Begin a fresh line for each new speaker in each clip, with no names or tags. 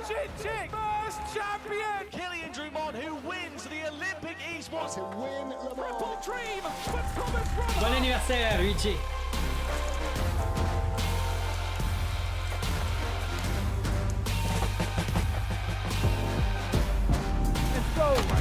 Chick, first champion! Killian Drummond, who wins the Olympic esports. Triple dream for Thomas Roberts.
Buon anniversaire R8G.
Let's go!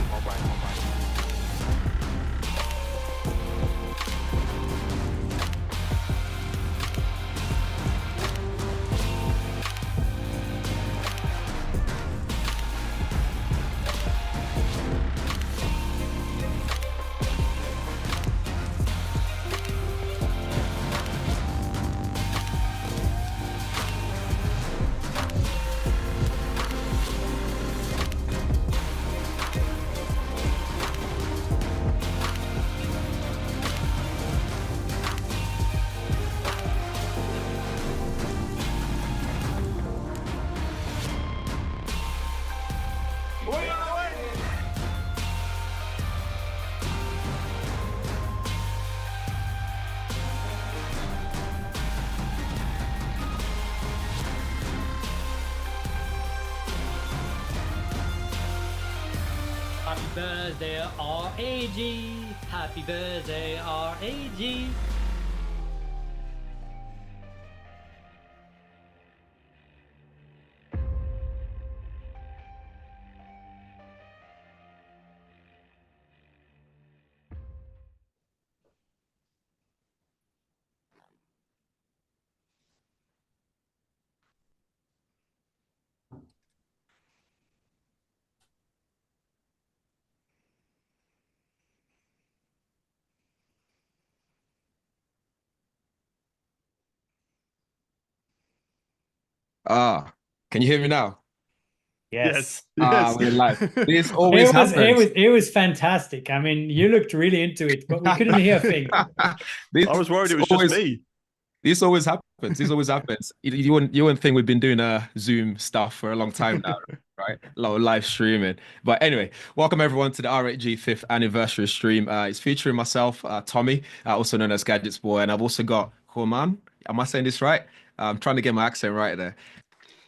Happy birthday R8G. Happy birthday R8G.
Ah, can you hear me now?
Yes.
We're live. This
It
always
was
happens.
it was fantastic. I mean, you looked really into it, but we couldn't hear a thing.
This
I was worried it was
always,
just me.
This always happens. This always happens. You wouldn't think we've been doing Zoom stuff for a long time now, right? A lot of live streaming. But anyway, welcome everyone to the R8G 5th anniversary stream. It's featuring myself, Tommy, also known as Gadgets Boy, and I've also got Roman. Am I saying this right? I'm trying to get my accent right there.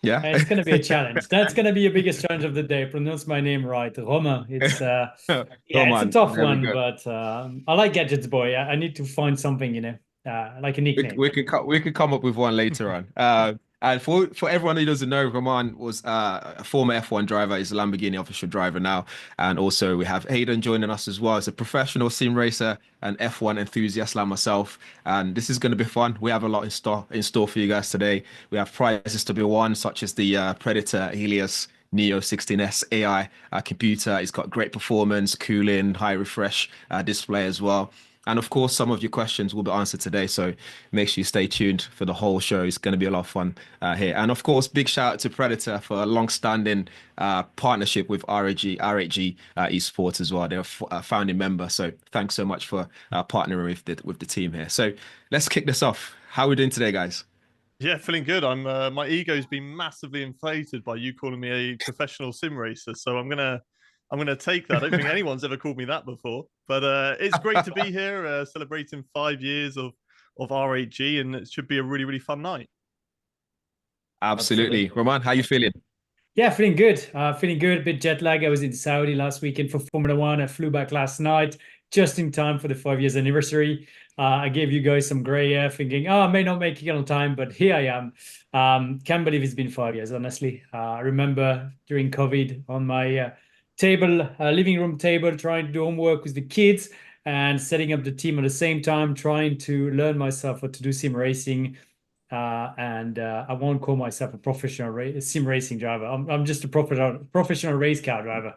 Yeah.
It's going to be a challenge. That's going to be your biggest challenge of the day. Pronounce my name right, Roma. It's yeah, it's a
Roman,
tough
there we
one,
go.
but I like Gadgets Boy. I need to find something, like a
We,
nickname.
we could come up with one later on. And for everyone who doesn't know, Roman was a former F1 driver. He's a Lamborghini official driver now. And also we have Hayden joining us as well as a professional sim racer and F1 enthusiast like myself. And this is going to be fun. We have a lot in store for you guys today. We have prizes to be won, such as the Predator Helios Neo 16S AI computer. It's got great performance, cooling, high refresh display as well. And of course, some of your questions will be answered today. So make sure you stay tuned for the whole show. It's going to be a lot of fun here. And of course, big shout out to Predator for a long-standing partnership with R8G Esports as well. They're a founding member. So thanks so much for partnering with the team here. So let's kick this off. How are we doing today, guys?
Yeah, feeling good. I'm my ego's been massively inflated by you calling me a professional sim racer. So I'm gonna take that. I don't think anyone's ever called me that before. But it's great to be here, celebrating 5 years of R8G, and it should be a really, really fun night.
Absolutely. Roman, how you feeling?
Yeah, feeling good. Feeling good. A bit jet lag. I was in Saudi last weekend for Formula One. I flew back last night just in time for the 5 years anniversary. I gave you guys some gray hair thinking, oh, I may not make it on time, but here I am. Can't believe it's been 5 years, honestly. I remember during COVID on my living room table, trying to do homework with the kids and setting up the team at the same time, trying to learn myself what to do sim racing. And I won't call myself a professional sim racing driver. I'm just a professional race car driver.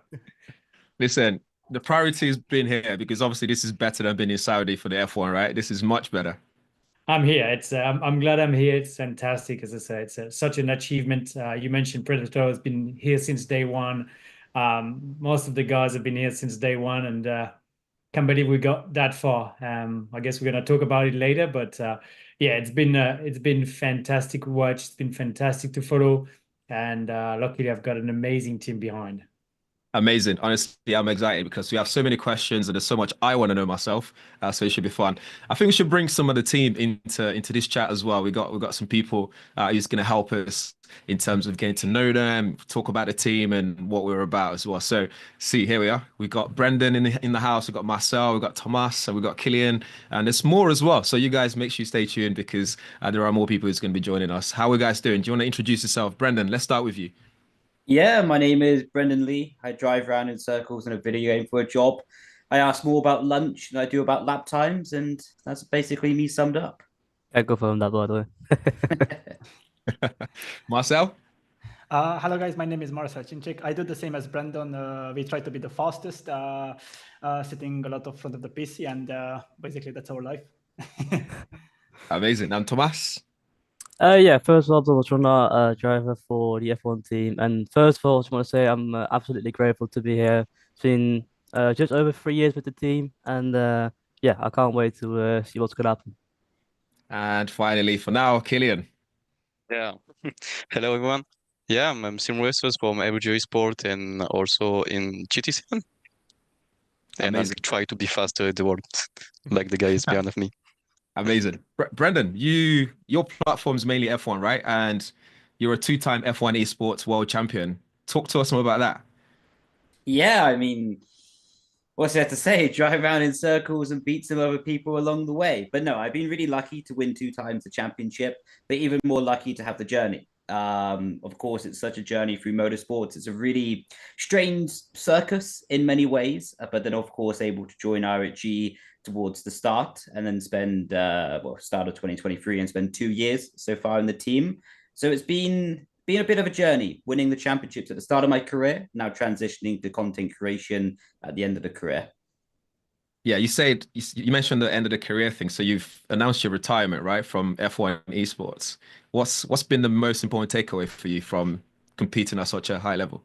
Listen, the priority has been here because obviously this is better than being in Saudi for the F1, right? This is much better.
I'm here. I'm glad I'm here. It's fantastic. As I said, it's such an achievement. You mentioned Predator has been here since day one. Most of the guys have been here since day one, and can't believe we got that far. I guess we're gonna talk about it later, but yeah, it's been fantastic to watch. It's been fantastic to follow, and luckily I've got an amazing team behind.
Amazing. Honestly, I'm excited because we have so many questions and there's so much I want to know myself. So it should be fun. I think we should bring some of the team into this chat as well. We got some people who's going to help us in terms of getting to know them, talk about the team and what we're about as well. So see, here we are. We got Brendan in the house. We got Marcel. We got Tomas. And we got Killian, and there's more as well. So you guys make sure you stay tuned because there are more people who's going to be joining us. How are you guys doing? Do you want to introduce yourself, Brendan? Let's start with you.
Yeah, my name is Brendan Lee. I drive around in circles in a video game for a job. I ask more about lunch than I do about lap times, and that's basically me summed up.
I go from that, by the way.
Marcel.
Hello guys, my name is Marcel Cinczyk. I do the same as Brandon. We try to be the fastest, sitting a lot of front of the PC, and basically that's our life.
Amazing. And Tomas.
Yeah, first of all, I was runner driver for the F1 team. And first of all, I just want to say I'm absolutely grateful to be here. It's been just over 3 years with the team. And yeah, I can't wait to see what's going to happen.
And finally, for now, Killian.
Yeah. Hello, everyone. Yeah, I'm sim racers from R8G Sport and also in GT7. And I
Amazing.
try to be faster in the world, like the guys behind of me.
Amazing. Brendan, your platform's mainly F1, right? And you're a two-time F1 esports world champion. Talk to us more about that.
Yeah, I mean, what's there to say? Drive around in circles and beat some other people along the way. But no, I've been really lucky to win 2 times the championship, but even more lucky to have the journey. Of course, it's such a journey through motorsports. It's a really strange circus in many ways, but then of course able to join R8G towards the start and then spend start of 2023 and spend 2 years so far in the team. So it's been a bit of a journey, winning the championships at the start of my career, now transitioning to content creation at the end of the career.
Yeah, you mentioned the end of the career thing. So you've announced your retirement, right, from F1 esports. What's been the most important takeaway for you from competing at such a high level?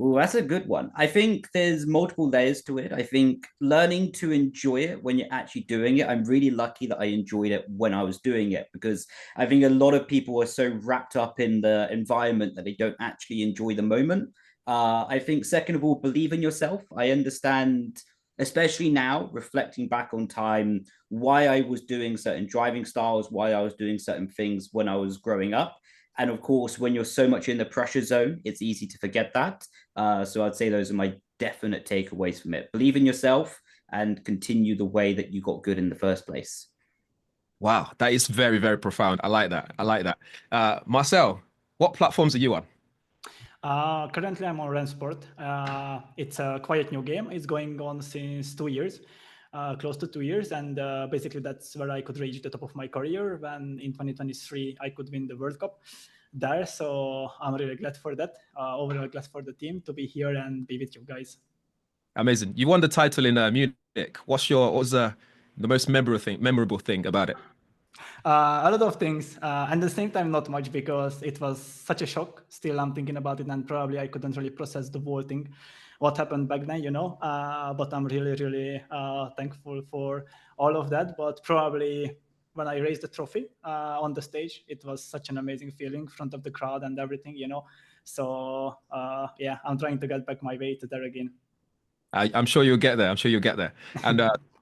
Oh, that's a good one. I think there's multiple layers to it. I think learning to enjoy it when you're actually doing it. I'm really lucky that I enjoyed it when I was doing it because I think a lot of people are so wrapped up in the environment that they don't actually enjoy the moment. I think, second of all, believe in yourself. I understand, especially now, reflecting back on time, why I was doing certain driving styles, why I was doing certain things when I was growing up. And of course, when you're so much in the pressure zone, it's easy to forget that. So I'd say those are my definite takeaways from it. Believe in yourself and continue the way that you got good in the first place.
Wow, that is very, very profound. I like that. I like that. Marcel, what platforms are you on?
Currently, I'm on Rensport. It's a quite new game. It's going on since 2 years, close to 2 years. And basically, that's where I could reach the top of my career when in 2023, I could win the World Cup there. So I'm really glad for that. Overall, glad for the team to be here and be with you guys.
Amazing. You won the title in Munich. What was the most memorable thing about it?
A lot of things, and at the same time, not much because it was such a shock. Still, I'm thinking about it, and probably I couldn't really process the whole thing, what happened back then, But I'm really, really thankful for all of that. But probably when I raised the trophy on the stage, it was such an amazing feeling in front of the crowd and everything, So yeah, I'm trying to get back my way to there again.
I'm sure you'll get there. I'm sure you'll get there. And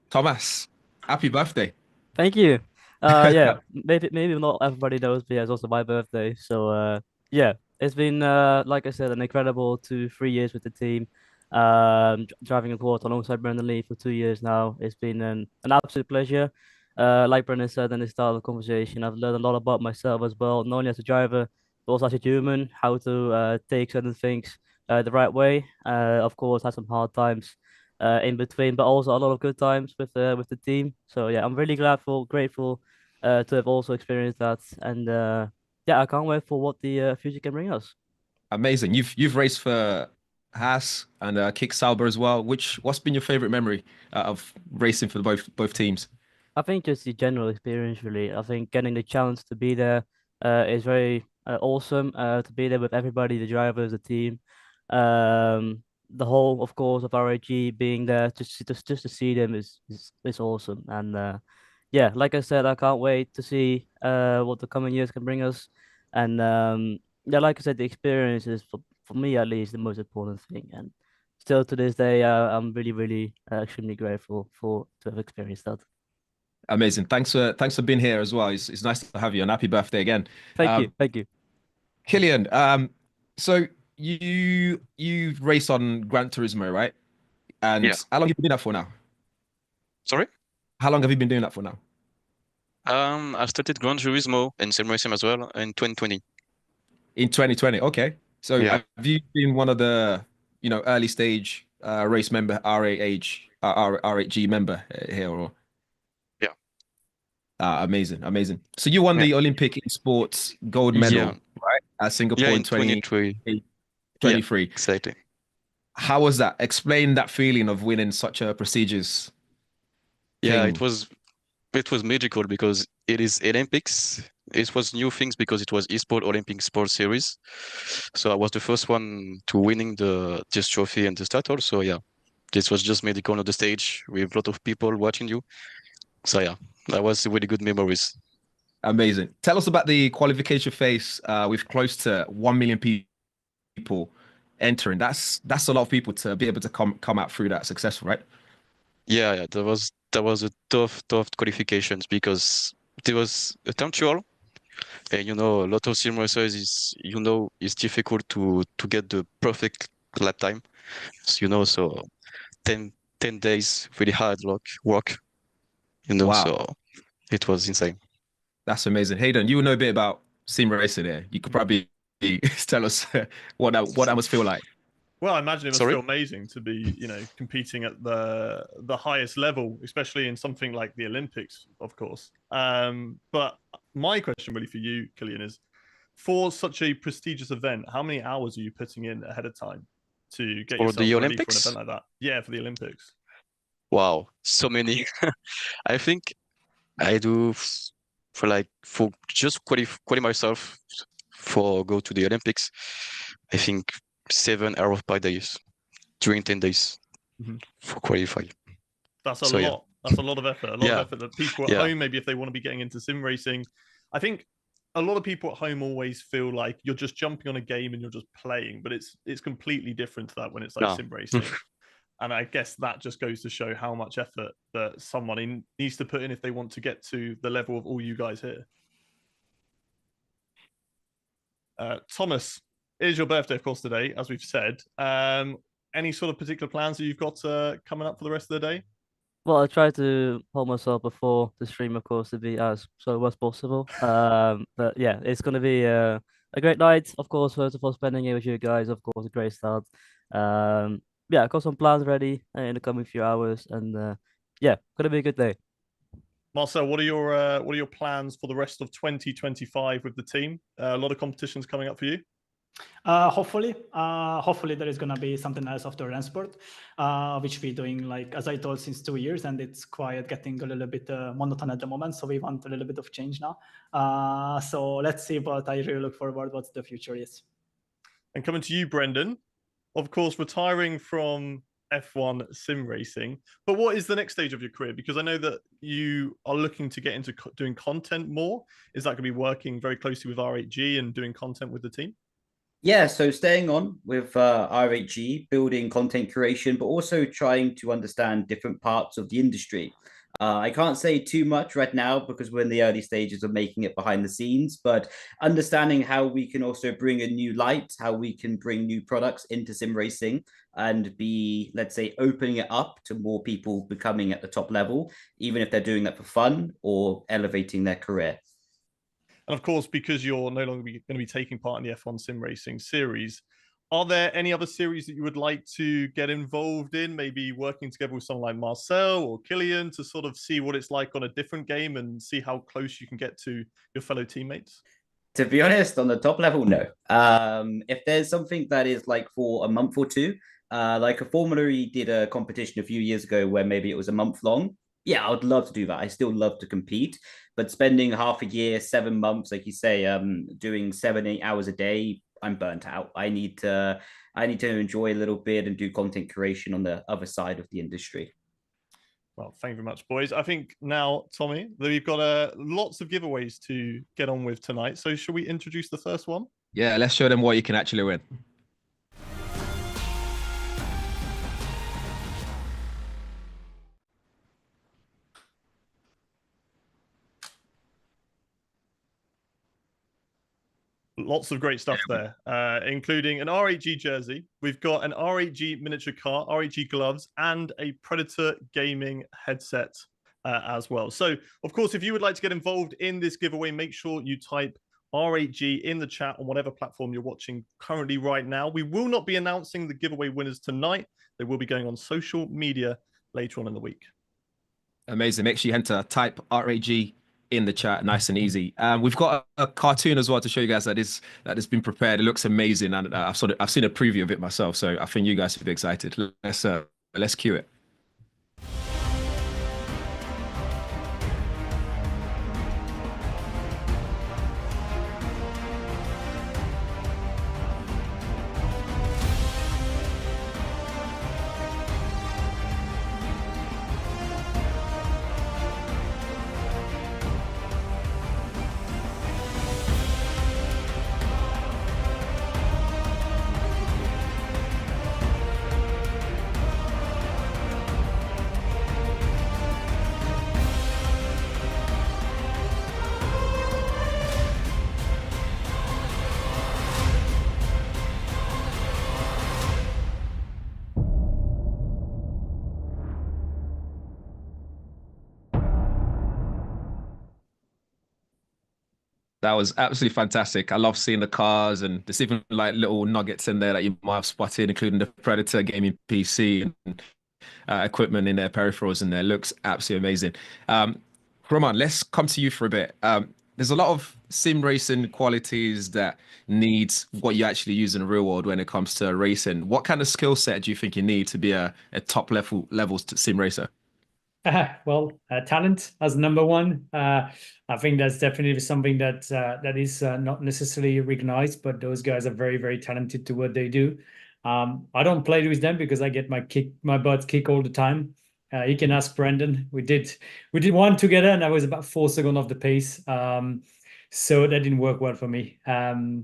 Thomas, happy birthday.
Thank you. Yeah, maybe not everybody knows, but yeah, it's also my birthday. So yeah, it's been like I said, an incredible 2, 3 years with the team. Driving a port alongside Brendan Lee for 2 years now. It's been an absolute pleasure. Like Brendan said in the start of the conversation, I've learned a lot about myself as well, not only as a driver, but also as a human, how to take certain things the right way. Of course, had some hard times in between, but also a lot of good times with the team. So yeah, I'm really grateful to have also experienced that, and yeah, I can't wait for what the future can bring us.
Amazing. You've raced for Haas and Kick Sauber as well. What's been your favorite memory of racing for both teams?
I think just the general experience, really. I think getting the chance to be there is very awesome. To be there with everybody, the drivers, the team, the whole, of course, of R8G being there just to see them is awesome. And yeah, like I said, I can't wait to see what the coming years can bring us. And yeah, like I said, the experience is for me at least the most important thing. And still to this day, I'm really extremely grateful to have experienced that.
Amazing. Thanks for being here as well. It's nice to have you, and happy birthday again.
Thank you.
Killian, so you race on Gran Turismo, right? And
Yeah.
how long have you been doing that for now?
Sorry?
How long have you been doing that for now?
I started Gran Turismo and simracing as well in 2020.
In 2020. Okay. So
Yeah.
have you been one of the, early stage race member R8G member here or?
Yeah.
Amazing, amazing. So you won
Yeah.
the Olympic sports gold medal,
Yeah.
right? At Singapore
Yeah,
in
in 23.
2023.
Yeah, exactly.
How was that? Explain that feeling of winning such a prestigious
Yeah,
thing.
it was magical because it is Olympics. It was new things because it was esport Olympic Sports Series. So I was the first one to winning this trophy and this title. So yeah, this was just medical on the stage with a lot of people watching you. So yeah, that was really good memories.
Amazing. Tell us about the qualification phase with close to 1 million people entering. That's a lot of people to be able to come out through that successful, right?
Yeah, that was a tough qualifications because there was a time trial, and a lot of sim racers is difficult to get the perfect lap time. So 10, 10 days really hard work,
Wow,
so it was insane.
that's amazing. Hayden, you know a bit about sim racing here. You could probably tell us what that must feel like.
Well, I imagine it must
Sorry?
feel amazing to be, competing at the highest level, especially in something like the Olympics, of course. But my question really for you, Killian, is for such a prestigious event, how many hours are you putting in ahead of time to get
For
yourself
the
ready for an
Olympics?
event like that? Yeah, for the Olympics.
Wow, so many. I think I do for just qualify myself for go to the Olympics. I think 7 hours per day during 10 days for qualify.
That's a
So yeah,
lot. That's a lot of effort. A lot of
yeah,
effort that people at
yeah,
home, maybe if they want to be getting into sim racing, I think a lot of people at home always feel like you're just jumping on a game and you're just playing, but it's completely different to that when it's like
yeah.
sim racing. And I guess that just goes to show how much effort that someone needs to put in if they want to get to the level of all you guys here. Thomas, it is your birthday, of course, today, as we've said. Any sort of particular plans that you've got coming up for the rest of the day?
Well, I tried to hold myself before the stream, of course, to be as so as possible. But yeah, it's gonna be a great night, of course. First of all, spending it with you guys, of course, a great start. Yeah, I got some plans ready in the coming few hours, and yeah, gonna be a good day.
Marcel, what are your plans for the rest of 2025 with the team? A lot of competitions coming up for you.
Hopefully there is gonna be something else after Rensport, which we're doing, like as I told, since 2 years, and it's quite getting a little bit monotone at the moment. So we want a little bit of change now. So let's see. But I really look forward what the future is.
And coming to you, Brendan, of course, retiring from F1 sim racing. But what is the next stage of your career? Because I know that you are looking to get into doing content more. Is that going to be working very closely with R8G and doing content with the team?
Yeah, so staying on with R8G, building content creation, but also trying to understand different parts of the industry. I can't say too much right now because we're in the early stages of making it behind the scenes, but understanding how we can also bring a new light, how we can bring new products into sim racing and be, let's say, opening it up to more people becoming at the top level, even if they're doing that for fun or elevating their career.
And of course, because you're no longer going to be taking part in the F1 sim racing series, are there any other series that you would like to get involved in? Maybe working together with someone like Marcel or Killian to sort of see what it's like on a different game and see how close you can get to your fellow teammates?
To be honest, on the top level, no. If there's something that is like for a month or two, like a Formula E did a competition a few years ago where maybe it was a month long. Yeah, I would love to do that. I still love to compete, but spending half a year, 7 months, like you say, doing 7, 8 hours a day, I'm burnt out. I need to enjoy a little bit and do content creation on the other side of the industry.
Well, thank you very much, boys. I think now, Tommy, that we've got lots of giveaways to get on with tonight. So should we introduce the first one?
Yeah, let's show them what you can actually win.
Lots of great stuff there, including an R8G jersey. We've got an R8G miniature car, R8G gloves, and a Predator gaming headset as well. So, of course, if you would like to get involved in this giveaway, make sure you type R8G in the chat on whatever platform you're watching currently right now. We will not be announcing the giveaway winners tonight. They will be going on social media later on in the week.
Amazing. Make sure you enter type R8G in the chat, nice and easy. We've got a cartoon as well to show you guys that has been prepared. It looks amazing, and I've seen a preview of it myself, so I think you guys should be excited. Let's cue it. That was absolutely fantastic. I love seeing the cars, and there's even like little nuggets in there that you might have spotted, including the Predator gaming PC and equipment in there, peripherals in there. Looks absolutely amazing. Roman, let's come to you for a bit. There's a lot of sim racing qualities that needs what you actually use in the real world when it comes to racing. What kind of skill set do you think you need to be a top levels sim racer?
Well, talent as number one. I think that's definitely something that that is not necessarily recognized, but those guys are very, very talented to what they do. I don't play with them because I get my butt kicked all the time. You can ask Brandon. We did one together, and I was about 4 seconds off the pace. So that didn't work well for me.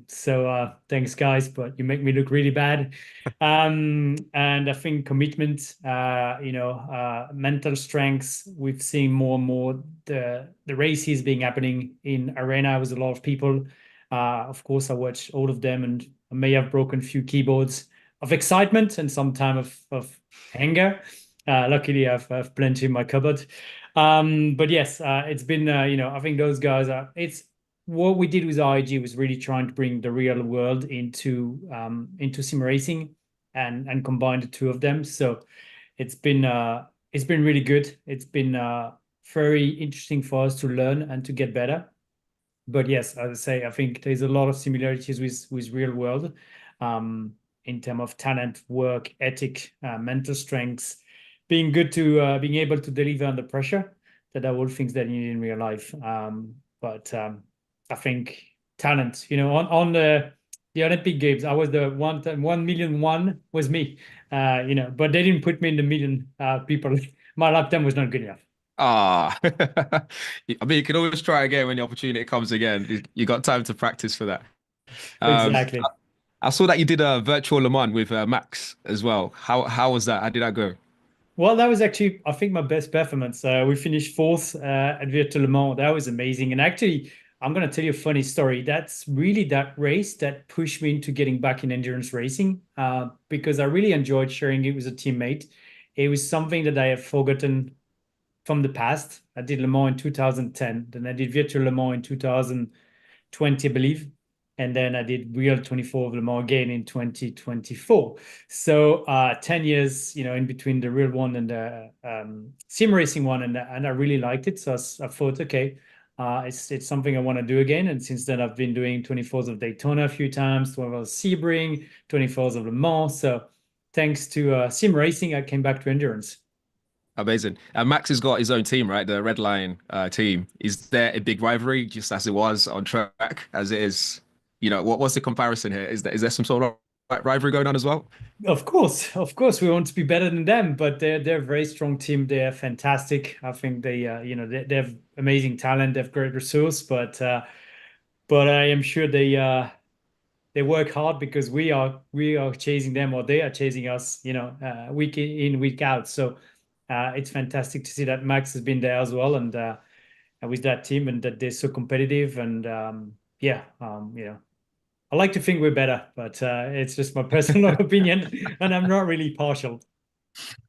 So thanks, guys, but you make me look really bad. And I think commitment, mental strengths. We've seen more and more the races being happening in arena with a lot of people. Of course, I watch all of them, and I may have broken a few keyboards of excitement and some time of anger. Luckily, I've plenty in my cupboard. But yes, it's been I think those guys are. It's what we did with R8G was really trying to bring the real world into sim racing and combine the two of them. So it's been really good. It's been very interesting for us to learn and to get better. But yes, as I say, I think there's a lot of similarities with real world in terms of talent, work ethic, mental strengths, being able to deliver under pressure. That are all things that you need in real life. But I think talent, on the Olympic Games, I was the 1,000,001 was me, but they didn't put me in the million people. My lap time was not good enough.
Ah, I mean, you can always try again when the opportunity comes again. You got time to practice for that.
Exactly.
I saw that you did a virtual Le Mans with Max as well. How was that? How did that go?
Well, that was actually, I think, my best performance. We finished fourth at Virtual Le Mans. That was amazing. And actually, I'm going to tell you a funny story. That's really that race that pushed me into getting back in endurance racing because I really enjoyed sharing it with a teammate. It was something that I have forgotten from the past. I did Le Mans in 2010. Then I did Virtual Le Mans in 2020, I believe. And then I did real 24 of Le Mans again in 2024. So 10 years, in between the real one and the sim racing one, and I really liked it. So I thought, okay, it's something I want to do again. And since then, I've been doing 24s of Daytona a few times, 12 of Sebring, 24s of Le Mans. So thanks to sim racing, I came back to endurance.
Amazing. And Max has got his own team, right? The Red Lion team. Is there a big rivalry, just as it was on track, as it is? What's the comparison here? Is there some sort of rivalry going on as well?
Of course, we want to be better than them, but they're a very strong team. They are fantastic. I think they have amazing talent. They have great resource, but I am sure they work hard because we are chasing them, or they are chasing us. Week in, week out. So it's fantastic to see that Max has been there as well, and with that team, and that they're so competitive, and I like to think we're better, but it's just my personal opinion, and I'm not really partial.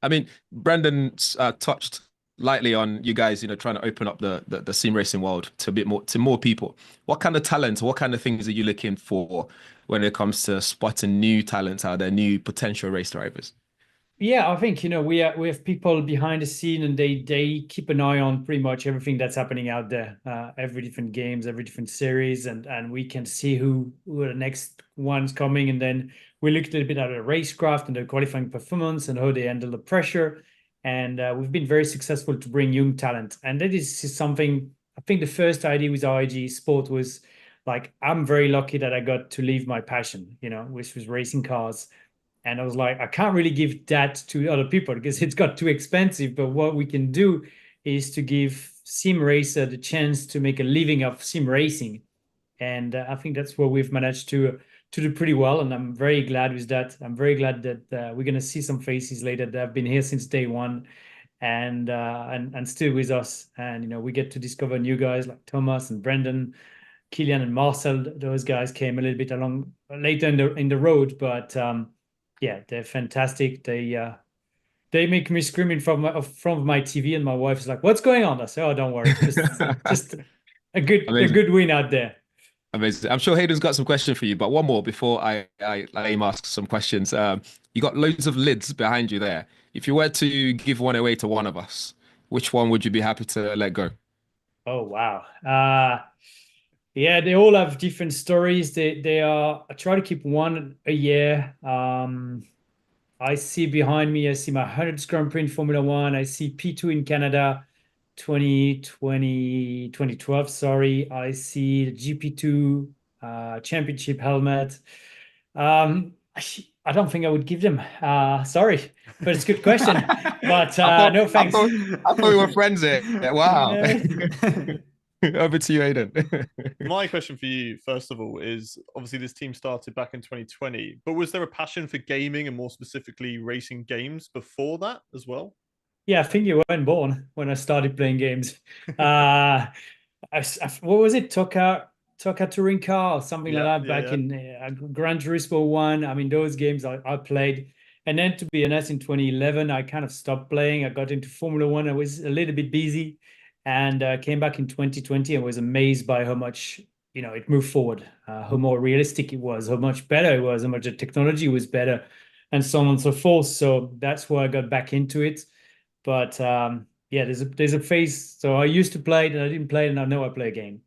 I mean, Brandon touched lightly on you guys, trying to open up the sim racing world to a bit more to more people. What kind of talent, what kind of things are you looking for when it comes to spotting new talents out there, new potential race drivers?
Yeah, I think we have people behind the scene, and they keep an eye on pretty much everything that's happening out there, every different games, every different series, and we can see who are the next ones coming, and then we look a little bit at the racecraft and the qualifying performance and how they handle the pressure, and we've been very successful to bring young talent, and that is something. I think the first idea with R8G Sport was like, I'm very lucky that I got to leave my passion, which was racing cars. And I was like, I can't really give that to other people because it's got too expensive. But what we can do is to give sim racer the chance to make a living of sim racing. And I think that's what we've managed to do pretty well. And I'm very glad with that. I'm very glad that we're going to see some faces later that have been here since day one and still with us. And, we get to discover new guys like Thomas and Brendan, Killian and Marcel. Those guys came a little bit along later in the road, but yeah, they're fantastic. They make me scream in front of my TV, and my wife is like, "What's going on?" I say, "Oh, don't worry, just a good win out there."
Amazing. I'm sure Hayden's got some questions for you, but one more before I let him ask some questions. You got loads of lids behind you there. If you were to give one away to one of us, which one would you be happy to let go?
Oh wow. Yeah, they all have different stories. They are. I try to keep one a year. I see behind me, I see my 100th Grand Prix in Formula One. I see P2 in Canada, 2012, sorry. I see the GP2 championship helmet. I don't think I would give them. Sorry, but it's a good question. But no thanks.
I thought we were friends here. Wow.
Yeah.
Over to you, Hayden.
My question for you, first of all, is obviously this team started back in 2020, but was there a passion for gaming and more specifically racing games before that as well?
Yeah, I think you weren't born when I started playing games. What was it? Toka Touring Car or something like that back in Gran Turismo 1. I mean, those games I played. And then to be honest, in 2011, I kind of stopped playing. I got into Formula One. I was a little bit busy and came back in 2020 and was amazed by how much, it moved forward, how more realistic it was, how much better it was, how much the technology was better, and so on and so forth. So that's why I got back into it. But yeah, there's a phase. So I used to play it and I didn't play it, and now I play a game.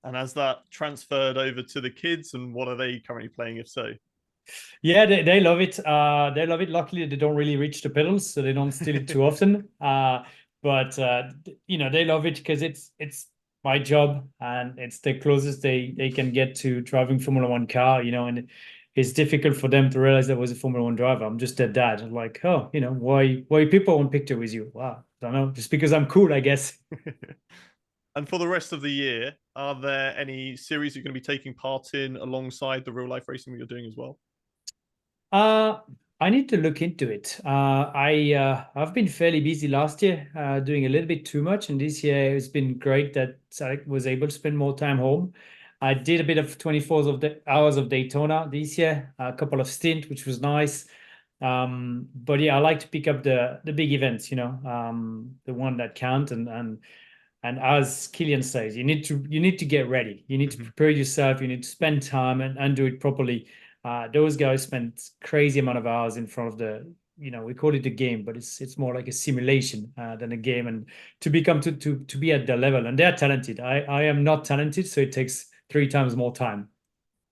And has that transferred over to the kids, and what are they currently playing, if so?
Yeah, they love it. They love it. Luckily, they don't really reach the pedals, so they don't steal it too often. But they love it because it's my job, and it's the closest they can get to driving Formula One car. And it's difficult for them to realize that I was a Formula One driver. I'm just their dad. I'm like, oh, why people want picture with you? Wow, I don't know, just because I'm cool, I guess.
And for the rest of the year, are there any series you're going to be taking part in alongside the real life racing that you're doing as well?
I need to look into it. I've been fairly busy last year, doing a little bit too much, and this year it's been great that I was able to spend more time home. I did a bit of 24 hours of Daytona this year, a couple of stints, which was nice. But yeah, I like to pick up the big events, the one that count, and as Killian says, you need to get ready. You need to prepare yourself. You need to spend time and do it properly. Those guys spend crazy amount of hours in front of we call it a game, but it's more like a simulation than a game. And to be at their level, and they're talented. I am not talented, so it takes 3 times more time.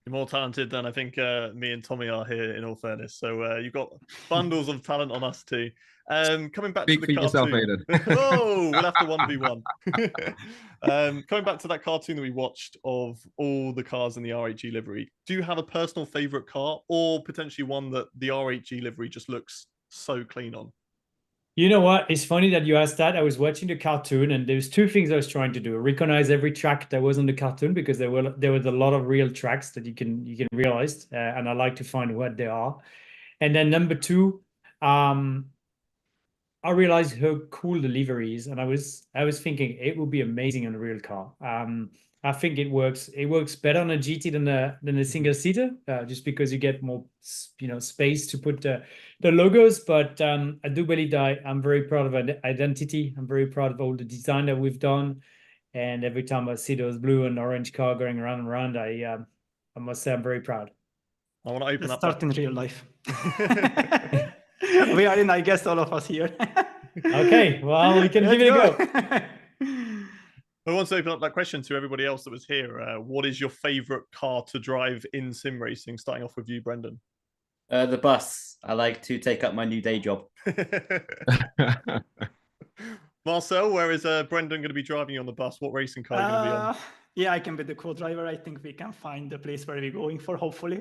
You're more talented than I think me and Tommy are here, in all fairness. So you've got bundles of talent on us too. Coming back
Speak
to
for
the
yourself,
cartoon.
Hayden.
Oh, we'll have to 1v1. Coming back to that cartoon that we watched of all the cars in the R8G livery, do you have a personal favorite car, or potentially one that the R8G livery just looks so clean on?
You know what? It's funny that you asked that. I was watching the cartoon, and there's 2 things I was trying to do: recognize every track that was on the cartoon, because there was a lot of real tracks that you can realize, and I like to find what they are. And then number 2, I realized how cool the livery is, and I was thinking it would be amazing on a real car. I think it works. It works better on a GT than a single seater, just because you get more, space to put the logos. But I do believe that I'm very proud of our identity. I'm very proud of all the design that we've done. And every time I see those blue and orange car going around and around, I must say I'm very proud.
I want to open
Let's
up
start in real life. We are in, I guess, all of us here.
Okay, well, we can give it a go.
I want to open up that question to everybody else that was here. What is your favorite car to drive in sim racing? Starting off with you, Brendan.
The bus. I like to take up my new day job.
Marcel, where is Brendan going to be driving you on the bus? What racing car are you going to be on?
Yeah, I can be the co-driver. I think we can find the place where we're going for, hopefully.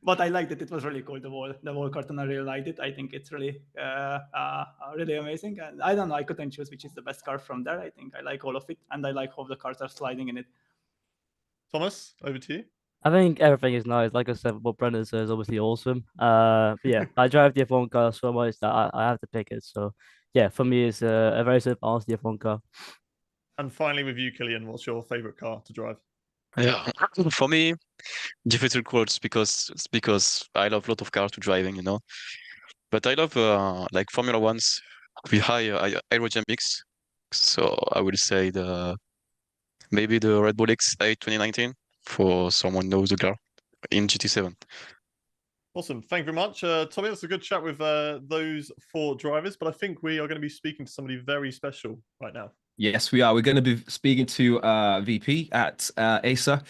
But I liked it. It was really cool. The whole carton, I really liked it. I think it's really, really amazing. And I don't know. I couldn't choose which is the best car from there. I think I like all of it, and I like how the cars are sliding in it.
Thomas, over to you.
I think everything is nice. Like I said, what Brendan says is obviously awesome. But yeah, I drive the F1 car so much that I have to pick it. So yeah, for me, it's a very simple answer, the F1 car.
And finally, with you, Killian, what's your favorite car to drive?
Yeah, for me, difficult quotes because I love a lot of cars to driving, But I love like Formula Ones with high aerodynamics. So I would say maybe the Red Bull X8 2019 for someone who knows the car in GT7.
Awesome. Thank you very much. Tommy, that's a good chat with those 4 drivers, but I think we are going to be speaking to somebody very special right now.
Yes, we are. We're going to be speaking to VP at Acer.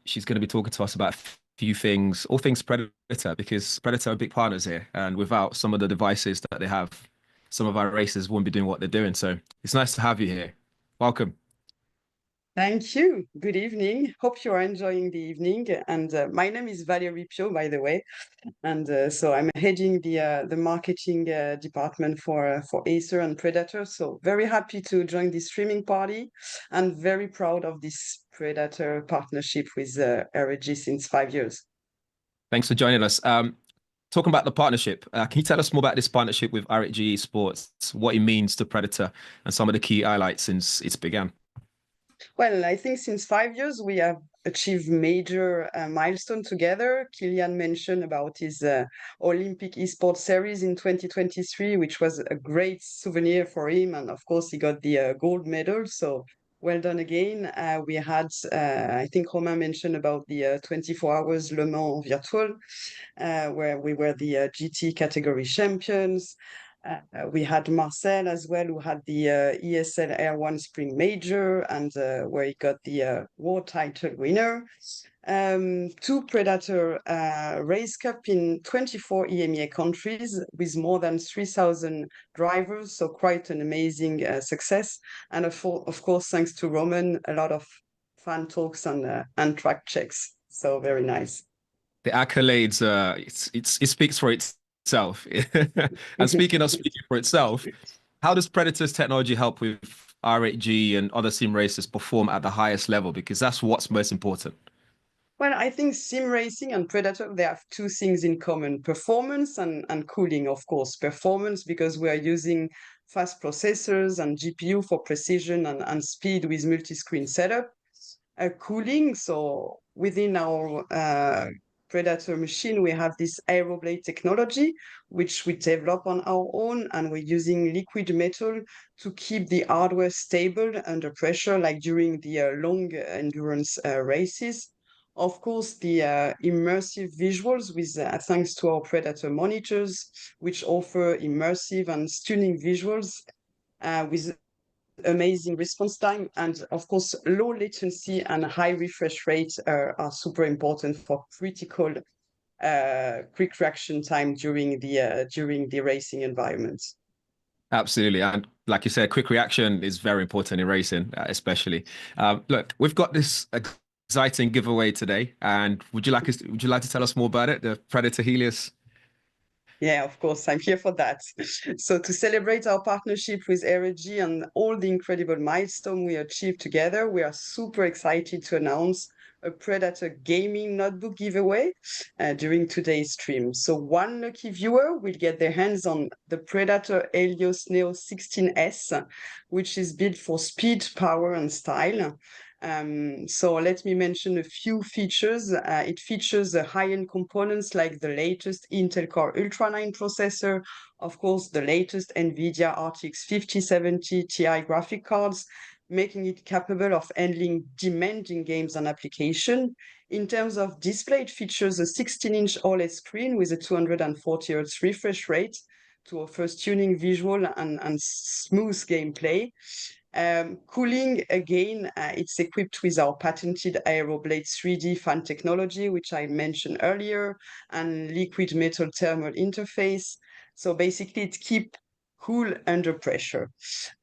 She's going to be talking to us about a few things, all things Predator, because Predator are big partners here. And without some of the devices that they have, some of our racers won't be doing what they're doing. So it's nice to have you here. Welcome.
Thank you. Good evening. Hope you are enjoying the evening. And my name is Valerie Pio, by the way. And so I'm heading the marketing department for Acer and Predator. So very happy to join this streaming party and very proud of this Predator partnership with R8G since 5 years.
Thanks for joining us. Talking about the partnership, can you tell us more about this partnership with R8G Sports, what it means to Predator, and some of the key highlights since it's began?
Well, I think since 5 years, we have achieved major milestone together. Killian mentioned about his Olympic esports series in 2023, which was a great souvenir for him. And of course, he got the gold medal. So well done again. We had, I think Romain mentioned about the 24 hours Le Mans virtual, where we were the GT category champions. We had Marcel as well, who had the ESL Air1 Spring Major, and where he got the world title winner. 2 Predator Race Cup in 24 EMEA countries with more than 3,000 drivers, so quite an amazing success. And of course, thanks to Roman, a lot of fan talks and track checks. So very nice.
The accolades, it speaks for itself. And speaking for itself, how does Predator's technology help with R8G and other sim racers perform at the highest level? Because that's what's most important.
Well, I think sim racing and Predator, they have 2 things in common: performance and cooling, of course. Performance because we are using fast processors and GPU for precision and speed with multi-screen setup. Cooling, so within our Predator machine, we have this aeroblade technology, which we develop on our own, and we're using liquid metal to keep the hardware stable under pressure, like during the long endurance races. Of course, the immersive visuals with thanks to our Predator monitors, which offer immersive and stunning visuals with amazing response time, and of course low latency and high refresh rate are super important for critical quick reaction time during the racing environment.
Absolutely. And like you said, quick reaction is very important in racing, especially. Look, we've got this exciting giveaway today, and would you like to tell us more about it, the Predator Helios?
Yeah, of course, I'm here for that. So to celebrate our partnership with R8G and all the incredible milestone we achieved together, we are super excited to announce a Predator gaming notebook giveaway during today's stream. So one lucky viewer will get their hands on the Predator Helios Neo 16S, which is built for speed, power, and style. So let me mention a few features. It features the high-end components like the latest Intel Core Ultra 9 processor, of course, the latest NVIDIA RTX 5070 Ti graphic cards, making it capable of handling demanding games and application. In terms of display, it features a 16-inch OLED screen with a 240 Hz refresh rate to offer stunning visual and smooth gameplay. Cooling, again, it's equipped with our patented AeroBlade 3D fan technology, which I mentioned earlier, and liquid metal thermal interface. So basically, it keeps cool under pressure.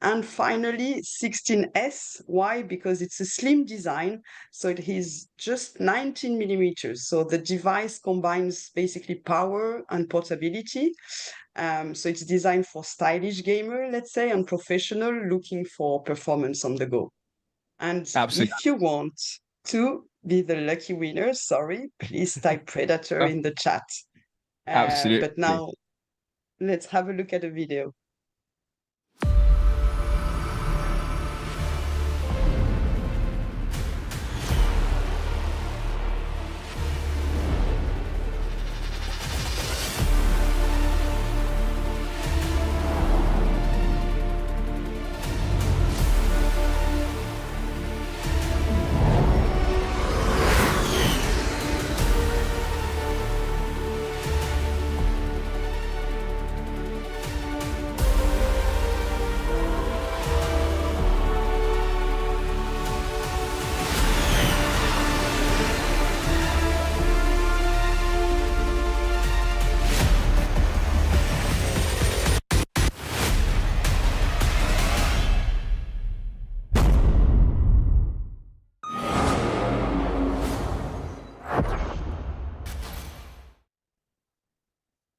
And finally, 16S. Why? Because it's a slim design, so it is just 19 millimeters. So the device combines basically power and portability. So it's designed for stylish gamer, let's say, and professional looking for performance on the go. And
Absolutely.
if you want to be the lucky winner, sorry, please type Predator in the chat.
Absolutely.
But now let's have a look at the video.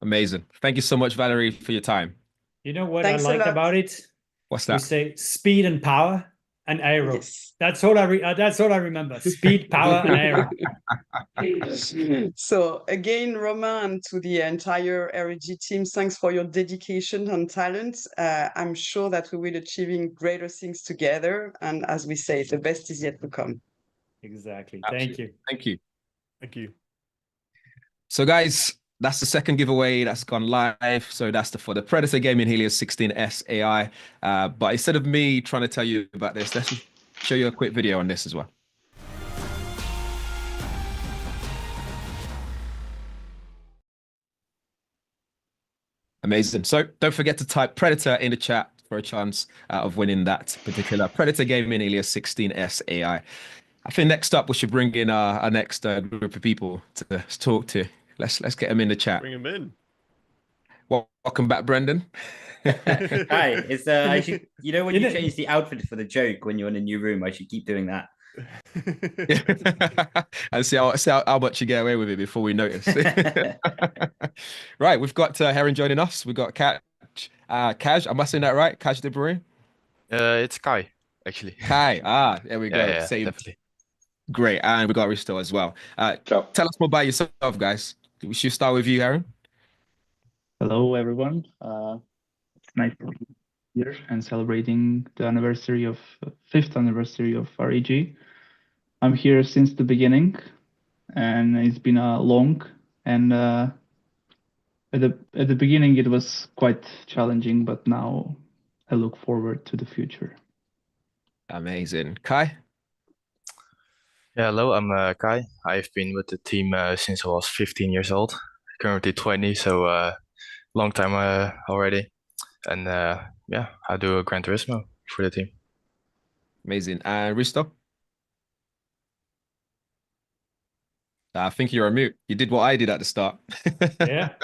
Amazing. Thank you so much, Valerie, for your time.
You know what
Thanks a
I like
lot.
about it?
What's
We
that?
say speed and power and aero.
Yes.
That's all I remember. Speed, power, and aero.
So again, Romain, and to the entire R8G team, thanks for your dedication and talent. I'm sure that we will achieving greater things together. And as we say, the best is yet to come.
Exactly.
Absolutely.
Thank you.
Thank you.
Thank you.
So guys, that's the second giveaway that's gone live. So that's for the Predator Gaming Helios 16S AI. But instead of me trying to tell you about this, let's show you a quick video on this as well. Amazing. So don't forget to type Predator in the chat for a chance of winning that particular Predator Gaming Helios 16S AI. I think next up we should bring in our next group of people to talk to. Let's get them in the chat.
Bring him in.
Welcome back, Brendan.
Hi, it's I should, you know, when you change the outfit for the joke when you're in a new room, I should keep doing that.
And see how much you get away with it before we notice. Right, we've got Heron joining us. We've got Kaj. Am I saying that right? Kaj de Bruin?
It's Kai, actually.
Kai. There we go.
Yeah,
Same.
definitely.
Great. And we got Risto as well. Tell us more about yourself, guys. We should start with you, Heron.
Hello, everyone. It's nice to be here and celebrating the anniversary of 5th anniversary of R8G. I'm here since the beginning, and it's been a long and at the beginning it was quite challenging, but now I look forward to the future.
Amazing. Kai?
Yeah, hello, I'm Kai. I've been with the team since I was 15 years old, currently 20, so long time already. And yeah, I do a Gran Turismo for the team.
Amazing. And Risto? I think you're on mute. You did what I did at the start.
Yeah.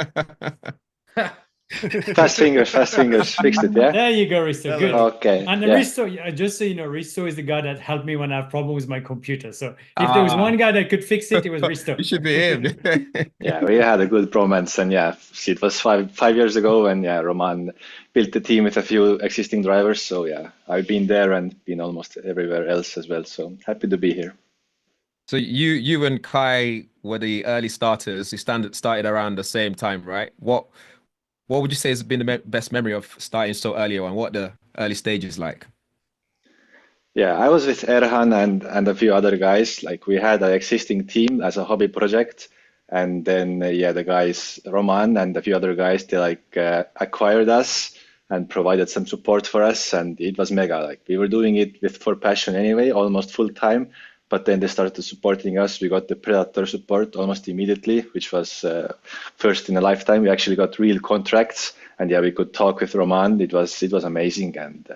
Fast fingers, fixed it, yeah?
There you go, Risto. Good.
Okay,
And
yeah.
Risto, just so you know, Risto is the guy that helped me when I have problem with my computer. So if there was one guy that could fix it, it was Risto.
It should be him.
Yeah, we had a good bromance, and yeah, see, it was five years ago, and yeah, Roman built the team with a few existing drivers. So yeah, I've been there and been almost everywhere else as well. So happy to be here.
So you and Kai were the early starters. You started around the same time, right? What would you say has been the best memory of starting so early on? What the early stages like?
Yeah, I was with Erhan and a few other guys. Like we had an existing team as a hobby project, and then yeah, the guys Roman and a few other guys they like acquired us and provided some support for us, and it was mega. Like we were doing it with for passion anyway, almost full time. But then they started supporting us. We got the Predator support almost immediately, which was first in a lifetime. We actually got real contracts, and yeah, we could talk with Roman. It was amazing, and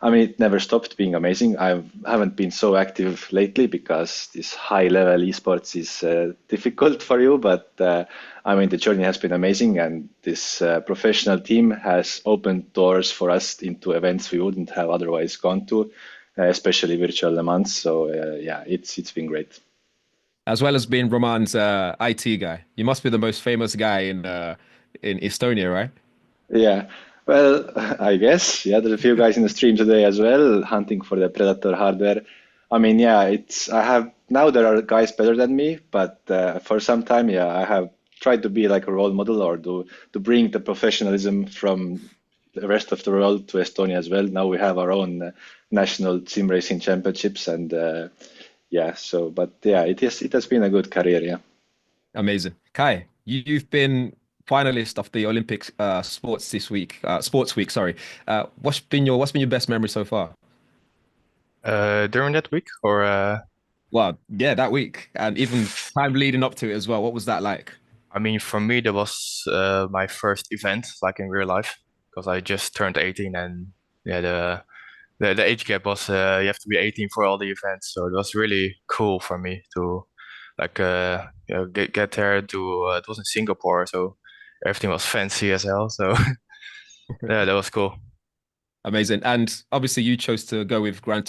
I mean, it never stopped being amazing. I haven't been so active lately because this high level esports is difficult for you. But I mean, the journey has been amazing, and this professional team has opened doors for us into events we wouldn't have otherwise gone to, especially virtual Le Mans. So yeah, it's been great.
As well as being Roman's IT guy, you must be the most famous guy in Estonia, right?
Yeah, well, I guess. Yeah, there's a few guys in the stream today as well, hunting for the Predator hardware. I mean, yeah, I have now there are guys better than me, but for some time, yeah, I have tried to be like a role model or to bring the professionalism from the rest of the world to Estonia as well. Now we have our own national sim racing championships, and yeah, so but yeah, it has been a good career, yeah.
Amazing. Kai, you've been finalist of the Olympics sports week, sorry. What's been your best memory so far?
During that week or
Well, yeah, that week and even time leading up to it as well. What was that like?
I mean, for me, that was my first event, like in real life, because I just turned 18, and yeah, the age gap was you have to be 18 for all the events, so it was really cool for me to like get there to it was in Singapore, so everything was fancy as hell. So yeah, that was cool.
Amazing. And obviously you chose to go with Gran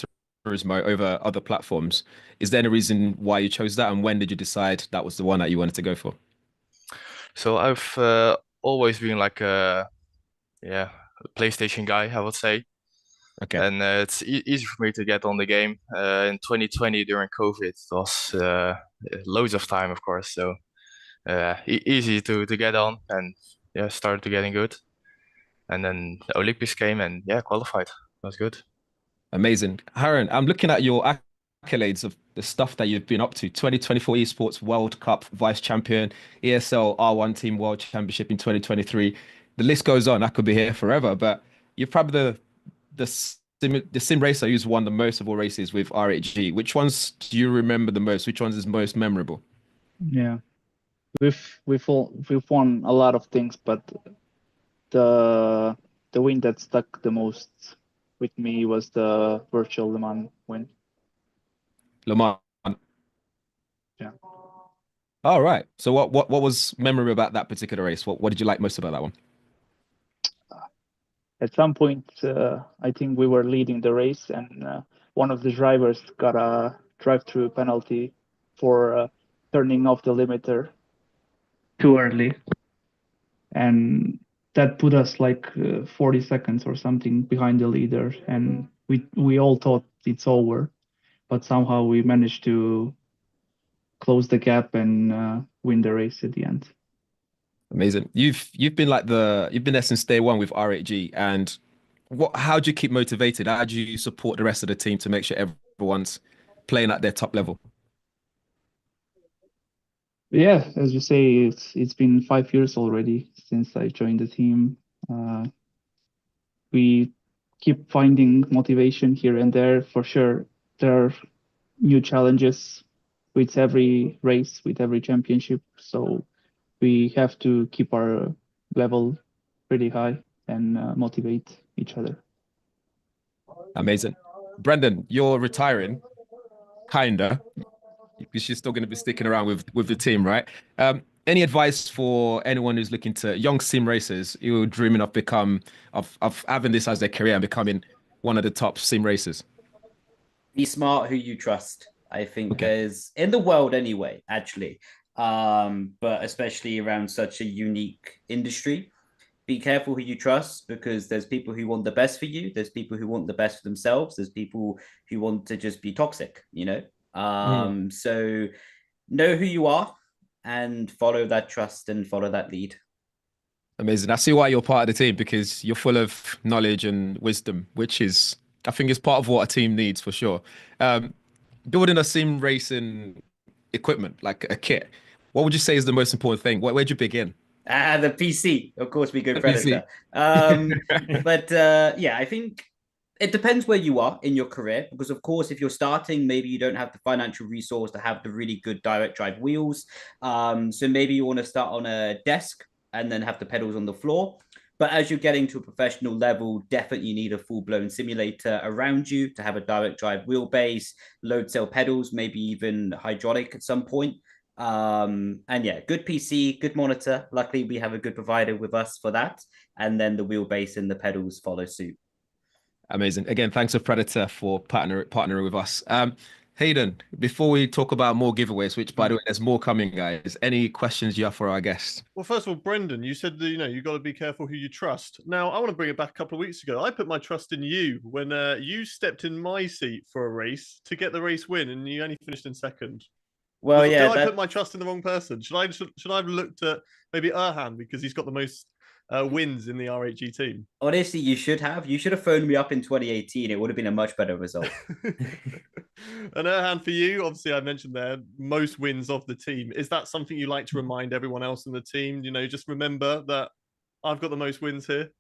Turismo over other platforms. Is there any reason why you chose that? And when did you decide that was the one that you wanted to go for?
So I've always been like a yeah PlayStation guy, I would say.
Okay.
And it's easy for me to get on the game. In 2020 during COVID, it was loads of time, of course. So easy to get on, and yeah, started to getting good. And then the Olympics came, and yeah, qualified. That was good.
Amazing. Harren, I'm looking at your accolades of the stuff that you've been up to. 2024 Esports World Cup Vice Champion, ESL R1 Team World Championship in 2023. The list goes on. I could be here forever, but you're probably the sim racer who's won the most of all races with R8G. Which ones do you remember the most? Which ones is most memorable?
Yeah, we've won a lot of things, but the win that stuck the most with me was the virtual Le Mans win.
Le Mans.
Yeah.
All right. So what was memorable about that particular race? What did you like most about that one?
At some point, I think we were leading the race, and one of the drivers got a drive-through penalty for turning off the limiter too early, and that put us like 40 seconds or something behind the leader, and we all thought it's over, but somehow we managed to close the gap and win the race at the end.
Amazing. You've been you've been there since day one with R8G, and how do you keep motivated? How do you support the rest of the team to make sure everyone's playing at their top level?
Yeah, as you say, it's been 5 years already since I joined the team. We keep finding motivation here and there. For sure, there are new challenges with every race, with every championship. So we have to keep our level pretty high and motivate each other.
Amazing. Brendan, you're retiring, kinda, because you're still going to be sticking around with the team, right? any advice for anyone who's looking to young sim racers who are dreaming of of having this as their career and becoming one of the top sim racers?
Be smart who you trust. I think
Okay.
there's in the world anyway, actually, but especially around such a unique industry. Be careful who you trust because there's people who want the best for you. There's people who want the best for themselves. There's people who want to just be toxic, you know? So know who you are and follow that trust and follow that lead.
Amazing. I see why you're part of the team, because you're full of knowledge and wisdom, which is, I think, is part of what a team needs for sure. Building a sim racing equipment, like a kit, what would you say is the most important thing? Where'd you begin?
The PC, of course, we go
The
Predator.
PC.
But yeah, I think it depends where you are in your career, because of course, if you're starting, maybe you don't have the financial resource to have the really good direct drive wheels. So maybe you want to start on a desk and then have the pedals on the floor. But as you're getting to a professional level, definitely need a full-blown simulator around you to have a direct drive wheelbase, load cell pedals, maybe even hydraulic at some point. And yeah, good PC, good monitor. Luckily, we have a good provider with us for that. And then the wheelbase and the pedals follow suit.
Amazing. Again, thanks to Predator for partnering with us. Hayden, before we talk about more giveaways, which by the way, there's more coming, guys. Any questions you have for our guests?
Well, first of all, Brendan, you said that you got to be careful who you trust. Now, I want to bring it back a couple of weeks ago. I put my trust in you when you stepped in my seat for a race to get the race win, and you only finished in second.
Well, yeah.
Did I put my trust in the wrong person? Should I have looked at maybe Erhan because he's got the most wins in the R8G team?
Honestly, you should have. You should have phoned me up in 2018. It would have been a much better result.
And Erhan, for you, obviously, I mentioned there most wins of the team. Is that something you like to remind everyone else in the team? Just remember that I've got the most wins here.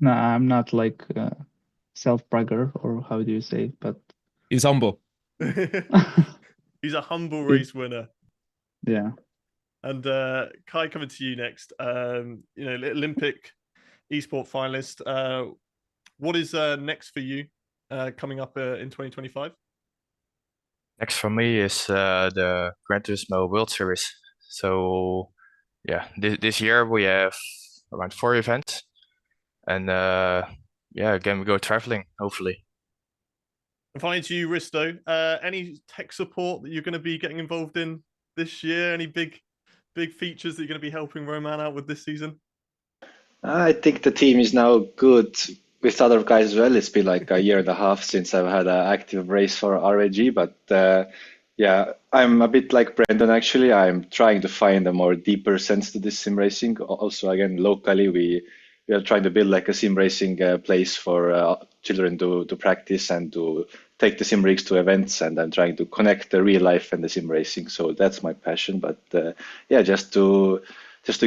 No, I'm not like self-bragger, or how do you say? But
he's humble.
He's a humble race winner.
Yeah.
And Kai, coming to you next. Olympic esport finalist. What is next for you coming up in 2025?
Next for me is the Gran Turismo World Series. So yeah, this year we have around 4 events, and again we go traveling hopefully.
And finally, to you, Risto, any tech support that you're going to be getting involved in this year? Any big features that you're going to be helping Roman out with this season?
I think the team is now good with other guys as well. It's been like a year and a half since I've had an active race for R8G, but yeah, I'm a bit like Brendan actually. I'm trying to find a more deeper sense to this sim racing. Also, again, locally, we are trying to build like a sim racing place for children to practice and to take the sim rigs to events, and I'm trying to connect the real life and the sim racing. So that's my passion. But yeah, just to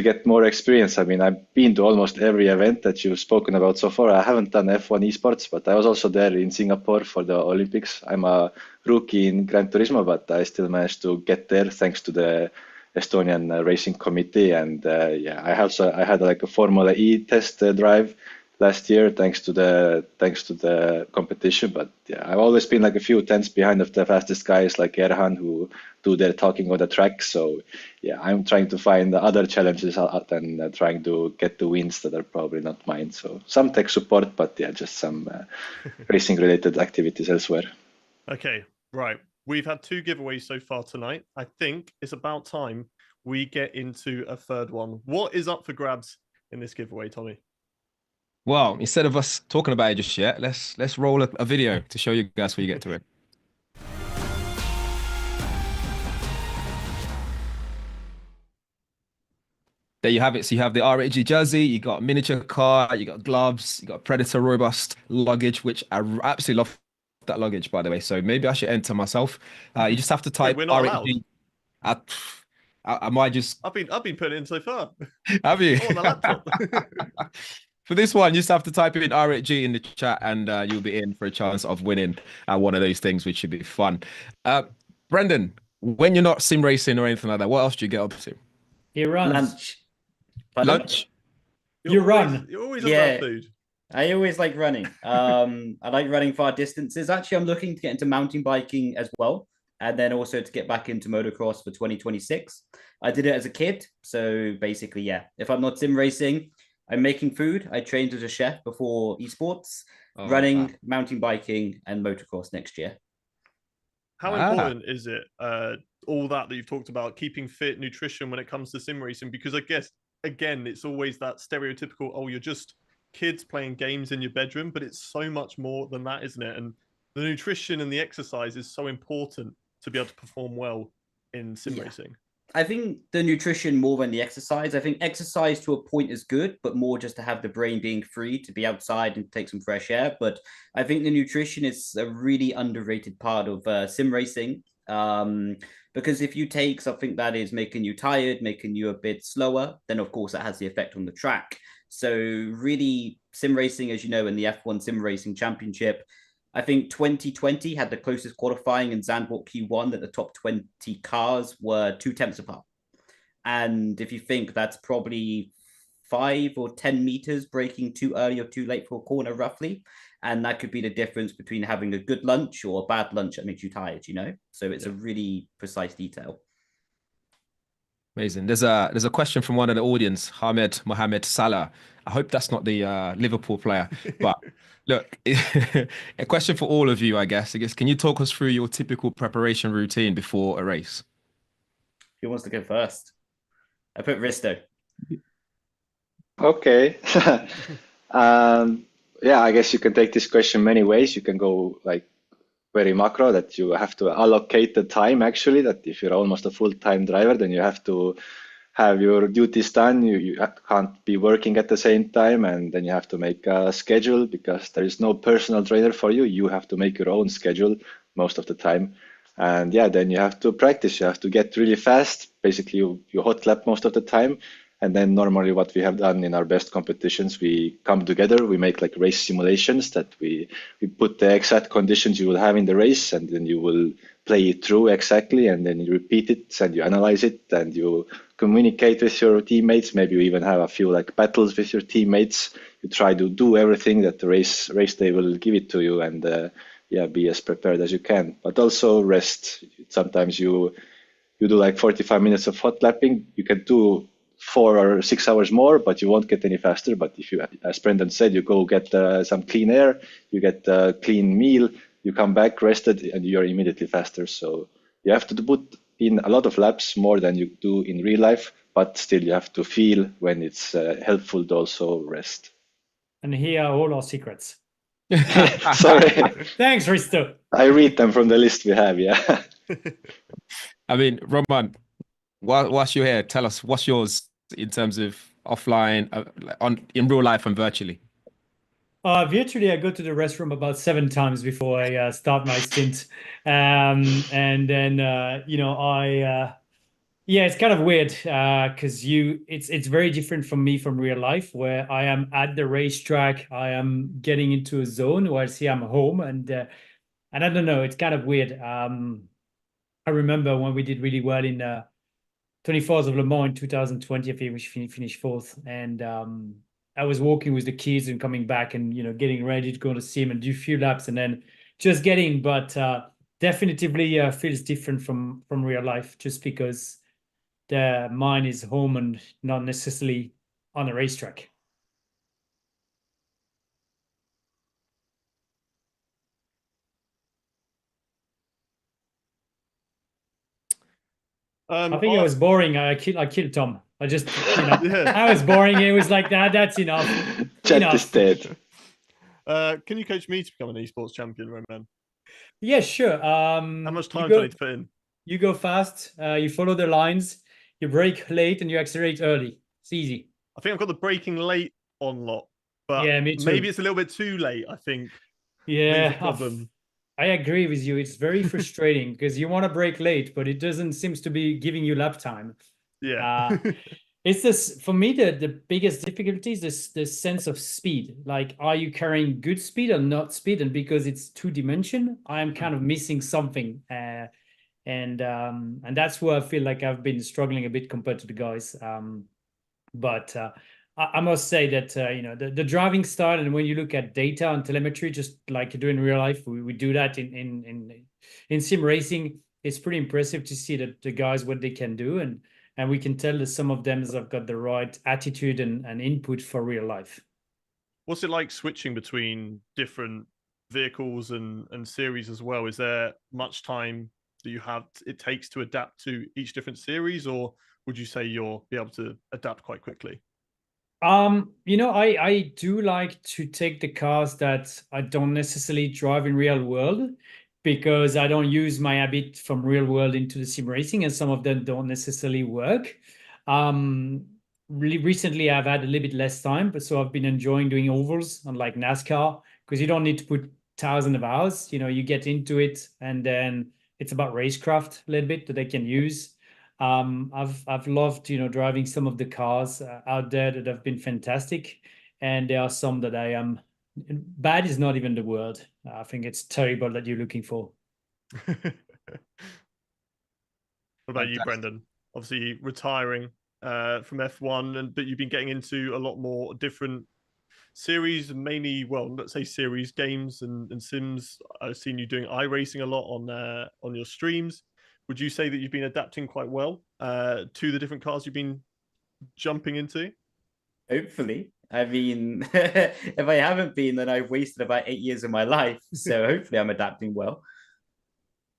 get more experience. I mean, I've been to almost every event that you've spoken about so far. I haven't done F1 esports, but I was also there in Singapore for the Olympics. I'm a rookie in Gran Turismo, but I still managed to get there thanks to the Estonian racing committee. And yeah, I had like a Formula E test drive last year thanks to the competition. But yeah, I've always been like a few tenths behind of the fastest guys like Erhan who do their talking on the track. So yeah, I'm trying to find other challenges and trying to get the wins that are probably not mine. So some tech support, but yeah, just some racing related activities elsewhere.
Okay, right. We've had 2 giveaways so far tonight. I think it's about time we get into a third one. What is up for grabs in this giveaway, Tommy?
Well, instead of us talking about it just yet, let's roll a video to show you guys before you get to it. There you have it. So you have the R8G jersey, you got a miniature car, you got gloves, you got Predator robust luggage, which I absolutely love that luggage, by the way. So maybe I should enter myself. You just have to type
we're not allowed.
I might just.
I've been putting it in so far.
Have you?
On the laptop.
For this one, you just have to type in R8G in the chat, and you'll be in for a chance of winning one of those things, which should be fun. Brendan, when you're not sim racing or anything like that, what else do you get up to?
He runs.
Lunch.
Lunch?
You run.
You're always about food.
I always like running. I like running far distances. Actually, I'm looking to get into mountain biking as well. and then also to get back into motocross for 2026. I did it as a kid. So basically, yeah, if I'm not sim racing, I'm making food. I trained as a chef before esports, running,
wow.
mountain biking, and motocross next year.
How important is it, all that you've talked about, keeping fit, nutrition when it comes to sim racing? Because I guess, again, it's always that stereotypical, oh, you're just kids playing games in your bedroom, but it's so much more than that, isn't it? And the nutrition and the exercise is so important to be able to perform well in sim racing.
I think the nutrition more than the exercise. I think exercise to a point is good, but more just to have the brain being free to be outside and take some fresh air. But I think the nutrition is a really underrated part of sim racing. Because if you take something that is making you tired, making you a bit slower, then of course that has the effect on the track. So really, sim racing, as you know, in the F1 Sim Racing Championship, I think 2020 had the closest qualifying in Zandvoort Q1 that the top 20 cars were 2 tenths apart. And if you think that's probably 5 or 10 meters braking too early or too late for a corner, roughly. And that could be the difference between having a good lunch or a bad lunch that makes you tired, you know? So it's a really precise detail.
Amazing. There's a question from one of the audience, Mohamed Salah. I hope that's not the Liverpool player, but look, a question for all of you, I guess. Can you talk us through your typical preparation routine before a race?
Who wants to go first? I put Risto.
Okay. Yeah, I guess you can take this question many ways. You can go like very macro, that you have to allocate the time, actually, that if you're almost a full-time driver, then you have to have your duties done. You can't be working at the same time, and then you have to make a schedule because there is no personal trainer for you. You have to make your own schedule most of the time. And yeah, then you have to practice. You have to get really fast. Basically, you hot lap most of the time. And then normally what we have done in our best competitions, we come together, we make like race simulations that we put the exact conditions you will have in the race, and then you will play it through exactly, and then you repeat it and you analyze it and you communicate with your teammates. Maybe you even have a few like battles with your teammates. You try to do everything that the race day will give it to you, and yeah, be as prepared as you can. But also rest. Sometimes you do like 45 minutes of hot lapping. You can do 4 or 6 hours more, but you won't get any faster. But if you, as Brendan said, you go get some clean air, you get a clean meal, you come back rested, and you're immediately faster. So you have to put in a lot of laps, more than you do in real life, but still you have to feel when it's helpful to also rest.
And here are all our secrets.
Sorry.
Thanks, Risto.
I read them from the list we have, yeah.
I mean, Roman, whilst you're here, tell us what's yours in terms of offline, in real life and virtually.
Virtually, I go to the restroom about 7 times before I start my stint, and then yeah, it's kind of weird because it's very different from me from real life, where I am at the racetrack, I am getting into a zone, whereas here I'm home, and I don't know, it's kind of weird. I remember when we did really well in 24 of Le Mans in 2020, I think we finished 4th, and I was walking with the kids and coming back and getting ready to go to sim and do a few laps and then just getting, but definitively feels different from real life, just because the mind is home and not necessarily on a racetrack. I think it was boring. I killed Tom. I just, I was boring. It was like that. That's enough.
Chat is dead.
Can you coach me to become an esports champion, Roman?
Yeah, sure.
How much time do I need to put in?
You go fast. You follow the lines. You brake late and you accelerate early. It's easy.
I think I've got the braking late on lot, but
yeah, me too.
Maybe it's a little bit too late. I think.
Yeah,
problem.
I agree with you. It's very frustrating because you want to brake late, but it doesn't seems to be giving you lap time.
Yeah.
It's this, for me, the biggest difficulty is this sense of speed. Like, are you carrying good speed or not speed? And because it's 2-dimension, I'm kind of missing something. And that's where I feel like I've been struggling a bit compared to the guys. But I must say that the driving style, and when you look at data and telemetry, just like you do in real life, we do that in sim racing. it's pretty impressive to see that the guys what they can do, and we can tell that some of them have got the right attitude and input for real life.
What's it like switching between different vehicles and series as well? Is there much time that it takes to adapt to each different series, or would you say you'll be able to adapt quite quickly?
I do like to take the cars that I don't necessarily drive in real world, because I don't use my habit from real world into the sim racing, and some of them don't necessarily work. Really recently I've had a little bit less time, but so I've been enjoying doing ovals on like NASCAR, because you don't need to put thousands of hours. You get into it, and then it's about racecraft a little bit that they can use. I've loved driving some of the cars out there that have been fantastic, and there are some that I am bad is not even the word. I think it's terrible that you're looking for.
What about you, Brendan? Obviously retiring from F1, but you've been getting into a lot more different series, mainly, well, let's say series games and sims. I've seen you doing iRacing a lot on your streams. Would you say that you've been adapting quite well to the different cars you've been jumping into?
Hopefully. I mean, if I haven't been, then I've wasted about 8 years of my life. So hopefully I'm adapting well.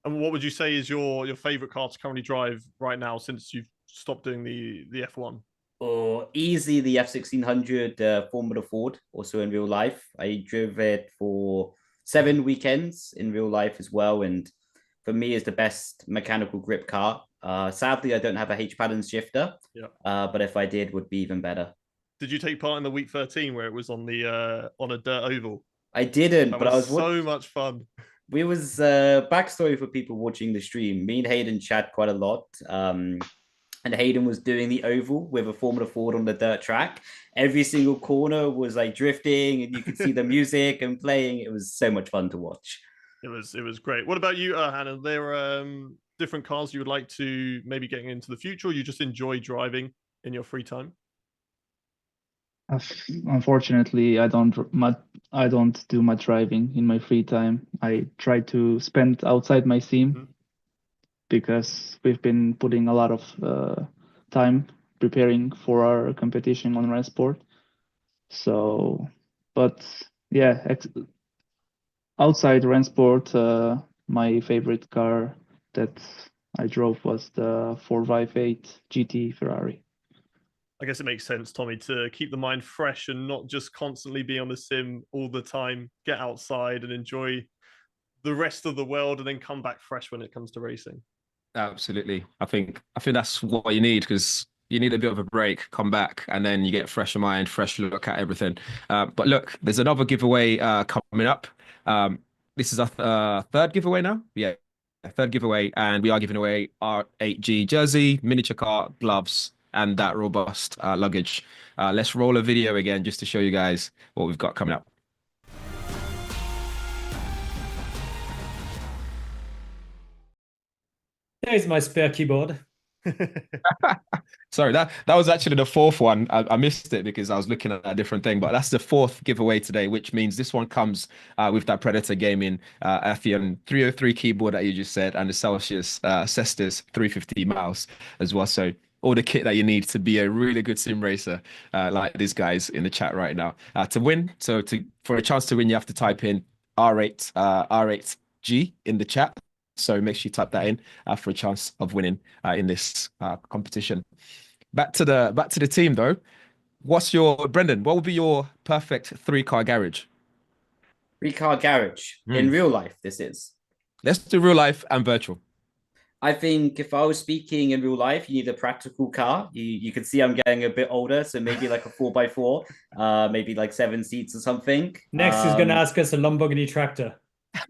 And what would you say is your favorite car to currently drive right now, since you've stopped doing the F1?
Or easily the F1600 Formula Ford, also in real life. I drove it for 7 weekends in real life as well, and for me is the best mechanical grip car. Sadly, I don't have a H-pattern shifter, but if I did, would be even better.
Did you take part in the week 13 where it was on a dirt oval?
I didn't,
that
but I was
so much fun.
We was backstory for people watching the stream. Me and Hayden chat quite a lot. And Hayden was doing the oval with a Formula Ford on the dirt track. Every single corner was like drifting, and you could see the music and playing. It was so much fun to watch.
It was great. What about you, Hannah? Are there different cars you would like to maybe getting into the future, or you just enjoy driving in your free time?
Unfortunately, I don't do much driving in my free time. I try to spend outside my sim because we've been putting a lot of time preparing for our competition on Rennsport. So, but yeah, outside Rennsport, my favorite car that I drove was the 458 GT Ferrari.
I guess it makes sense, Tommy, to keep the mind fresh and not just constantly be on the sim all the time. Get outside and enjoy the rest of the world, and then come back fresh when it comes to racing.
Absolutely. I think that's what you need, because you need a bit of a break, come back, and then you get fresh mind, fresh look at everything. But look, there's another giveaway coming up. This is our third giveaway now. Yeah, third giveaway, and we are giving away R8G jersey, miniature car, gloves, and that robust luggage. Let's roll a video again just to show you guys what we've got coming up.
There's my spare keyboard.
Sorry, that was actually the fourth one. I missed it because I was looking at a different thing, but that's the fourth giveaway today, which means this one comes with that Predator Gaming Atheon 303 keyboard that you just said, and the Celsius Cestus 350 mouse as well. So all the kit that you need to be a really good sim racer, like these guys in the chat right now. To win, for a chance to win, you have to type in R8G in the chat. So make sure you type that in for a chance of winning in this competition. Back to the team though. Brendan, what would be your perfect 3-car garage?
3-car garage in real life, this is.
Let's do real life and virtual.
I think if I was speaking in real life, you need a practical car. You can see I'm getting a bit older, so maybe like a 4x4, maybe like 7 seats or something.
Next is going to ask us a Lamborghini tractor.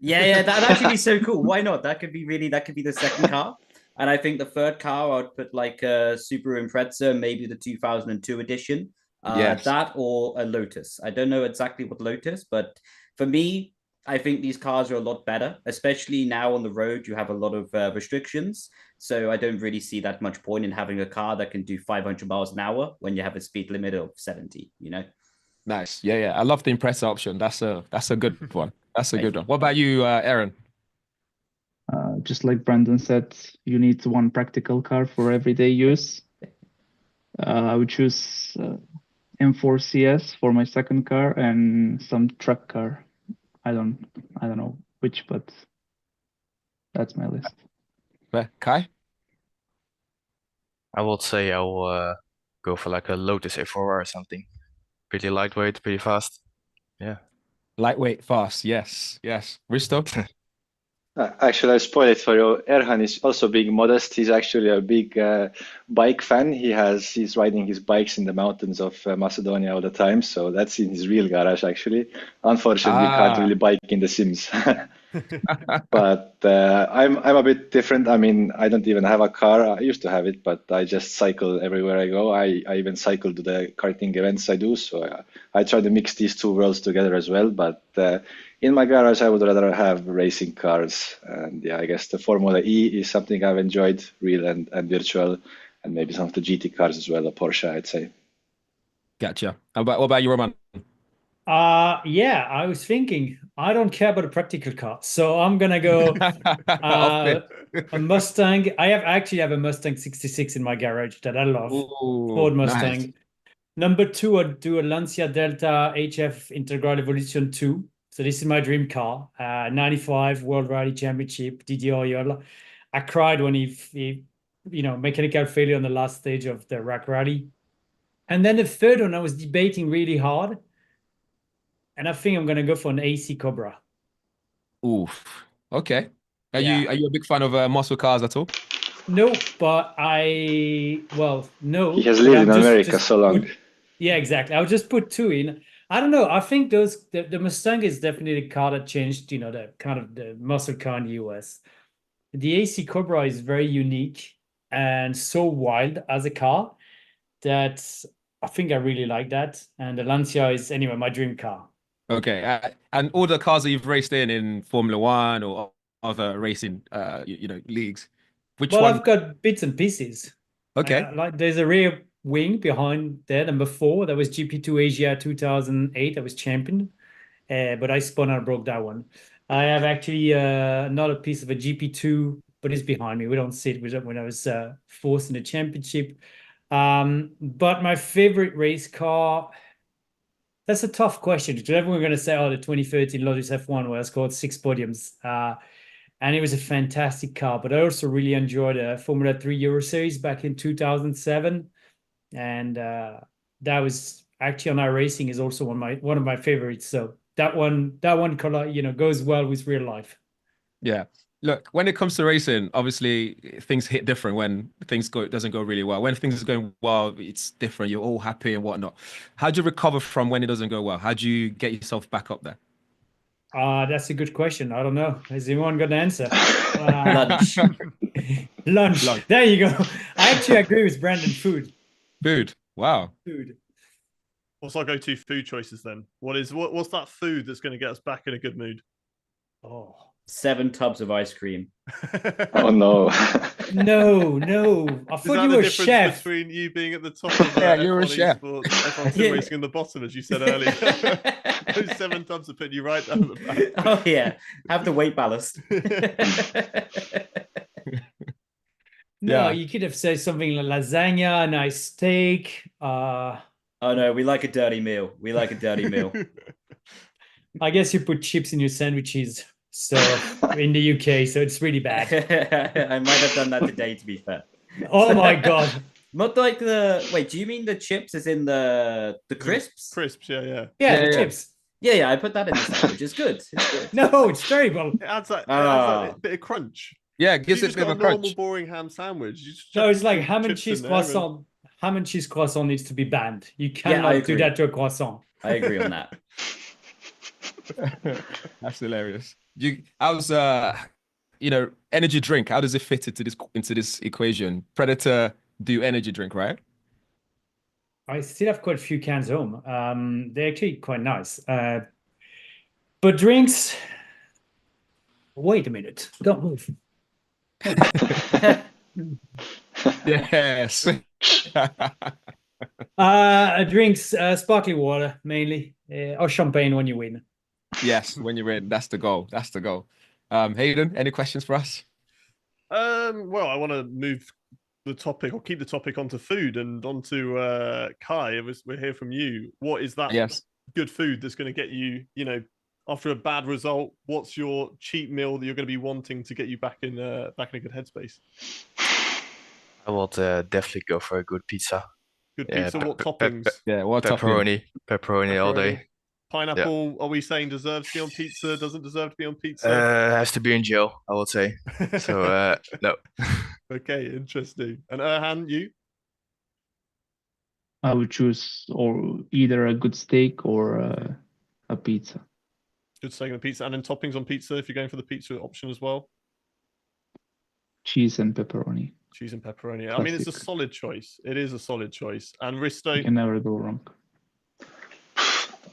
Yeah, that'd actually be so cool. Why not? That could be the second car. And I think the third car, I'd put like a Subaru Impreza, maybe the 2002 edition.
Yes.
That or a Lotus. I don't know exactly what Lotus, but for me, I think these cars are a lot better, especially now on the road. You have a lot of restrictions. So I don't really see that much point in having a car that can do 500 miles an hour when you have a speed limit of 70,
Nice. Yeah. I love the Impreza option. That's a good one. That's a good one. What about you, Aaron?
Just like Brandon said, you need one practical car for everyday use. I would choose M4 CS for my second car and some truck car. I don't know which, but that's my list.
Kai?
I would say I will go for like a Lotus A4R or something. Pretty lightweight, pretty fast. Yeah.
Lightweight, fast. Yes. Risto?
Actually, I spoil it for you. Erhan is also being modest. He's actually a big bike fan. He's riding his bikes in the mountains of Macedonia all the time. So that's in his real garage, actually. Unfortunately, we can't really bike in the Sims. But I'm a bit different. I mean, I don't even have a car. I used to have it, but I just cycle everywhere I go. I even cycle to the karting events I do. So I try to mix these two worlds together as well. But in my garage, I would rather have racing cars. And yeah, I guess the Formula E is something I've enjoyed, real and virtual, and maybe some of the GT cars as well, a Porsche, I'd say.
Gotcha. What about you, Roman?
Yeah, I was thinking I don't care about a practical car, so I'm gonna go a Mustang. I actually have a Mustang 66 in my garage that I love.
Ooh,
Ford Mustang.
nice.
Number 2, I'd do a Lancia Delta HF Integral Evolution 2. So this is my dream car. 95 World Rally Championship, Didier Auriol. I cried when he mechanical failure on the last stage of the rack rally. And then the third one, I was debating really hard. And I think I'm gonna go for an AC Cobra.
Oof. Okay. Are
Yeah.
you a big fan of muscle cars at all?
No, but no.
He has
but
lived
I've
in
just-
America
just
so long.
Yeah, exactly. I'll just put 2 in. I don't know. I think the Mustang is definitely the car that changed, the kind of the muscle car in the US. The AC Cobra is very unique and so wild as a car that I think I really like that. And the Lancia is anyway my dream car.
Okay. And all the cars that you've raced in Formula One or other racing, leagues, which
Well,
one?
I've got bits and pieces.
Okay.
Like there's a rear wing behind there, number 4. That was GP2 Asia 2008. That was champion. But I spun out and broke that one. I have actually another piece of a GP2, but it's behind me. We don't see it when I was forced in the championship. But my favorite race car, that's a tough question because everyone's going to say, the 2013 Lotus F1 where I scored 6 podiums. And it was a fantastic car. But I also really enjoyed a Formula 3 Euro Series back in 2007. And that was actually on iRacing is also one of my favorites. So that one color, goes well with real life.
Yeah. Look, when it comes to racing, obviously things hit different when doesn't go really well. When things are going well, it's different. You're all happy and whatnot. How do you recover from when it doesn't go well? How do you get yourself back up there?
That's a good question. I don't know. Has anyone got an answer?
Lunch.
Lunch. There you go. I actually agree with Brandon. Food.
Wow.
Food.
What's our go-to food choices then? What's that food that's going to get us back in a good mood?
7 tubs of ice cream.
Oh no.
No. I
Is
thought
that
you
the
were a
difference
chef.
between you being at the top of
Yeah, you're a
F1
chef.
esports, F1 sim racing in the bottom, as you said earlier? Those 7 tubs are putting you right down the back.
Oh yeah, have the weight ballast.
No,
Yeah.
you could have said something like lasagna, a nice steak.
Oh no, we like a dirty meal.
I guess you put chips in your sandwiches. So in the UK, so it's really bad.
I might have done that today, to be fair.
Oh my god.
Not like wait, do you mean the chips as in the crisps?
Crisps, yeah.
Yeah, the chips.
Yeah, I put that in the sandwich. It's good.
No, it's terrible.
It adds that bit of crunch.
Yeah, it gives
You
it a
just
bit
got
of
a
a
normal,
crunch.
boring ham sandwich. You just
No,
chuck
it's like
some
ham and
chips
cheese
in there and-
croissant. Ham and cheese croissant needs to be banned. You
I
cannot do
agree.
that to a croissant.
I agree on that.
That's hilarious. How's energy drink? How does it fit into this equation? Predator do energy drink, right?
I still have quite a few cans home. They're actually quite nice. But drinks. Wait a minute. Don't move.
Yes.
Drinks, sparkling water mainly, or champagne when you win.
Yes, when you're in, that's the goal. Hayden, any questions for us?
Well, I want to move the topic or keep the topic onto food and onto Kai. We're here from you. What is that good food that's going to get you, after a bad result? What's your cheat meal that you're going to be wanting to get you back in a good headspace?
I will definitely go for a good pizza.
Good pizza. What toppings?
What
pepperoni all day.
Pineapple, are we saying deserves to be on pizza? Doesn't deserve to be on pizza?
Has to be in jail, I would say. So no.
Okay, interesting. And Erhan, you?
I would choose either a good steak or a pizza.
Good steak and a pizza. And then toppings on pizza, if you're going for the pizza option as well?
Cheese and pepperoni.
Cheese and pepperoni.
Classic.
I mean, it's a solid choice. It is a solid choice. And Risto?
You can never go wrong.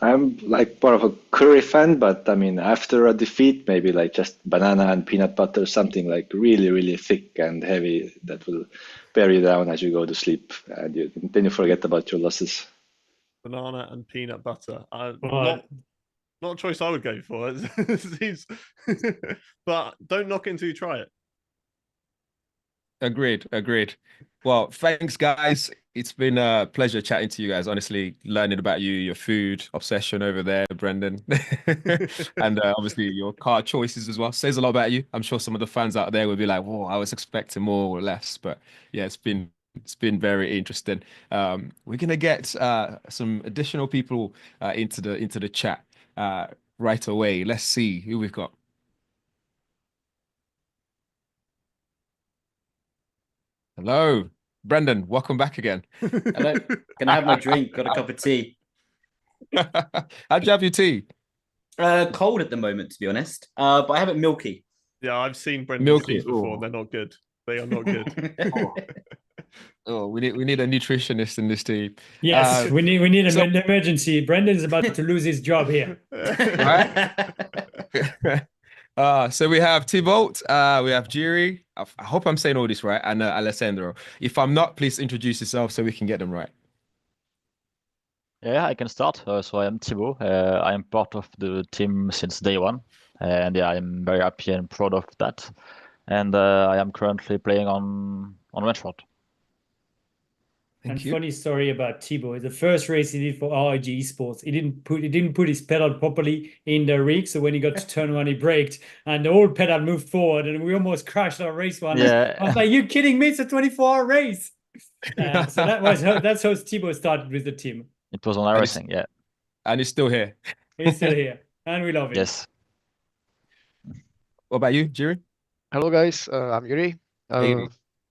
I'm like more of a curry fan, but I mean, after a defeat, maybe like just banana and peanut butter, something like really, really thick and heavy that will bear you down as you go to sleep, and then you forget about your losses.
Banana and peanut butter. Not a choice I would go for. But don't knock it until you try it.
Agreed. Well, thanks, guys. It's been a pleasure chatting to you guys. Honestly, learning about you, your food obsession over there, Brendan, and obviously your car choices as well. Says a lot about you. I'm sure some of the fans out there would be like, "Whoa, I was expecting more or less." But yeah, it's been very interesting. We're gonna get some additional people into the chat right away. Let's see who we've got. Hello, Brendan. Welcome back again.
Hello. Can I have my drink? Got a cup of tea.
How'd you have your tea?
Cold at the moment, to be honest. But I have it milky.
Yeah, I've seen Brendan's teas before. They're not good. They are not good.
Oh, we need a nutritionist in this team.
Yes, we need an emergency. Brendan's about to lose his job here.
So we have Thibaut, we have Jiri. I hope I'm saying all this right, and Alessandro. If I'm not, please introduce yourself so we can get them right.
Yeah, I can start. So I am Thibaut. I am part of the team since day one, and yeah, I'm very happy and proud of that. And I am currently playing on Redshot.
Funny story about Thibaut. The first race he did for R8G Esports, he didn't put his pedal properly in the rig. So when he got to turn one, he braked, and the old pedal moved forward, and we almost crashed our race one.
Yeah.
I was like, "You kidding me? It's a 24-hour race." So that's how Thibaut started with the team.
It was on everything, yeah.
And he's still here.
He's still here, and we love him.
Yes.
What about you, Jiri?
Hello, guys. I'm Yuri.
Hey.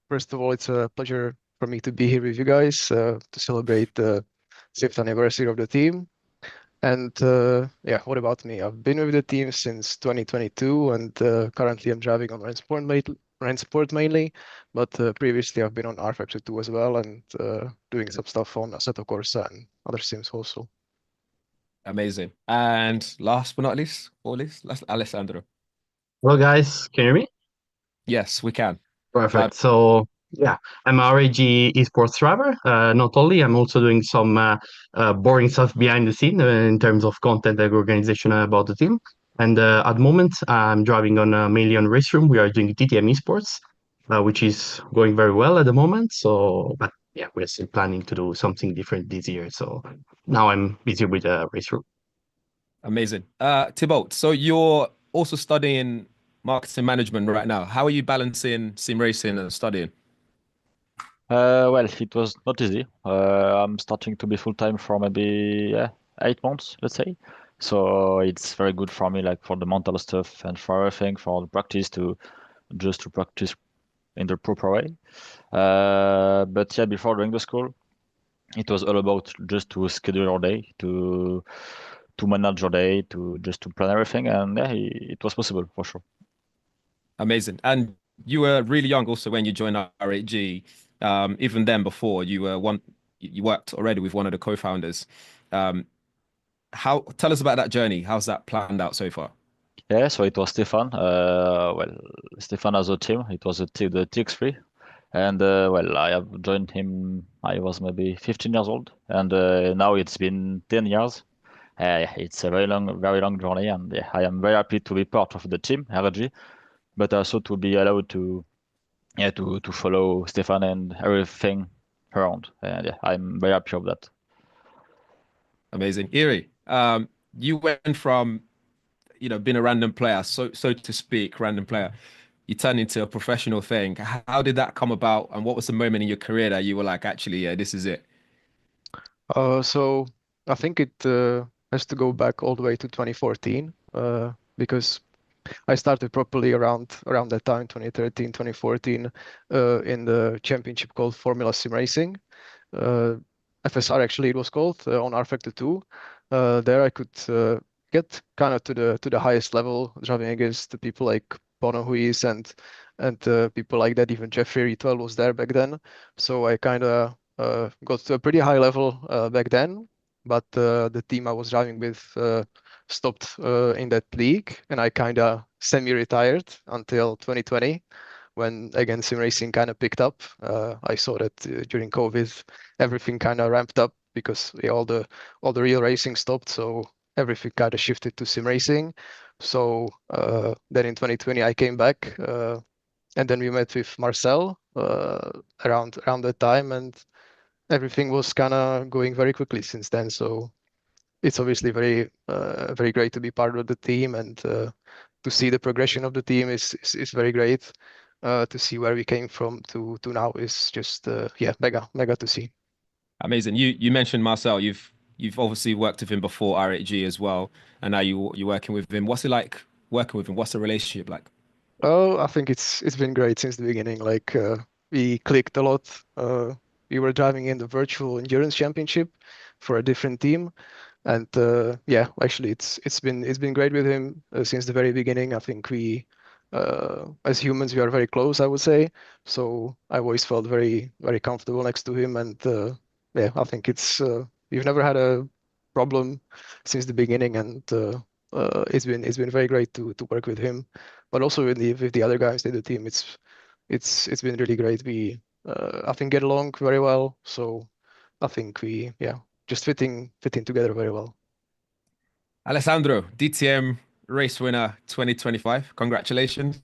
First of all, it's a pleasure for me to be here with you guys to celebrate the 5th anniversary of the team. And yeah, what about me? I've been with the team since 2022, and currently I'm driving on Rennsport mainly, but previously I've been on R5G2 as well, and doing some stuff on Assetto Corsa and other sims also.
Amazing. And last but not least, Alessandro.
Hello, guys. Can you hear me?
Yes, we can.
Perfect. So yeah, I'm a R8G esports driver. Not only, I'm also doing some boring stuff behind the scene in terms of content and organization about the team. And at the moment, I'm driving on mainly on race room. We are doing TTM esports, which is going very well at the moment. So, but yeah, we're still planning to do something different this year. So now I'm busy with race room.
Amazing. Thibaut, so you're also studying marketing management right now. How are you balancing sim racing and studying?
Well, it was not easy. I'm starting to be full-time for maybe 8 months, let's say. So it's very good for me, like for the mental stuff and for everything, for the practice to practice in the proper way. But yeah, before doing the school, it was all about just to schedule your day, to manage your day, to plan everything, and yeah, it was possible for sure.
Amazing. And you were really young also when you joined R8G. Even then, before you worked already with one of the co-founders. Tell us about that journey. How's that planned out so far?
Yeah, so it was Stefan. Well, Stefan as a team. It was the TX3, and well, I have joined him. I was maybe 15 years old, and now it's been 10 years. it's a very long journey, and yeah, I am very happy to be part of the team R8G, but also to be allowed to follow Stefan and everything around. And yeah, I'm very happy of that.
Amazing. Iri, you went from, being a random player, so to speak, random player, you turned into a professional thing. How did that come about? And what was the moment in your career that you were like, actually, yeah, this is it?
So I think it has to go back all the way to 2014, because I started properly around that time, 2013, 2014, in the championship called Formula Sim Racing. FSR actually it was called, on R Factor 2. There I could get kind of to the highest level, driving against the people like Bono Huis and people like that. Even Jeffrey Ritwell was there back then. So I kind of got to a pretty high level back then. But the team I was driving with stopped in that league, and I kind of semi-retired until 2020, when again sim racing kind of picked up. I saw that during COVID, everything kind of ramped up because all the real racing stopped, so everything kind of shifted to sim racing. So then in 2020 I came back, and then we met with Marcel around that time, and everything was kind of going very quickly since then. So it's obviously very great to be part of the team, and to see the progression of the team is very great. To see where we came from to now is just mega to see.
Amazing. You mentioned Marcel. You've obviously worked with him before R8G as well, and now you're working with him. What's it like working with him? What's the relationship like?
Oh, I think it's been great since the beginning. Like we clicked a lot. We were driving in the virtual endurance championship for a different team, and yeah, actually it's been great with him since the very beginning. I think we as humans we are very close, I would say. So I always felt very comfortable next to him, and yeah, I think we've never had a problem since the beginning, and it's been very great to work with him, but also with the other guys in the team. It's been really great. We I think get along very well. So I think we just fitting together very well.
Alessandro, DTM race winner 2025. Congratulations.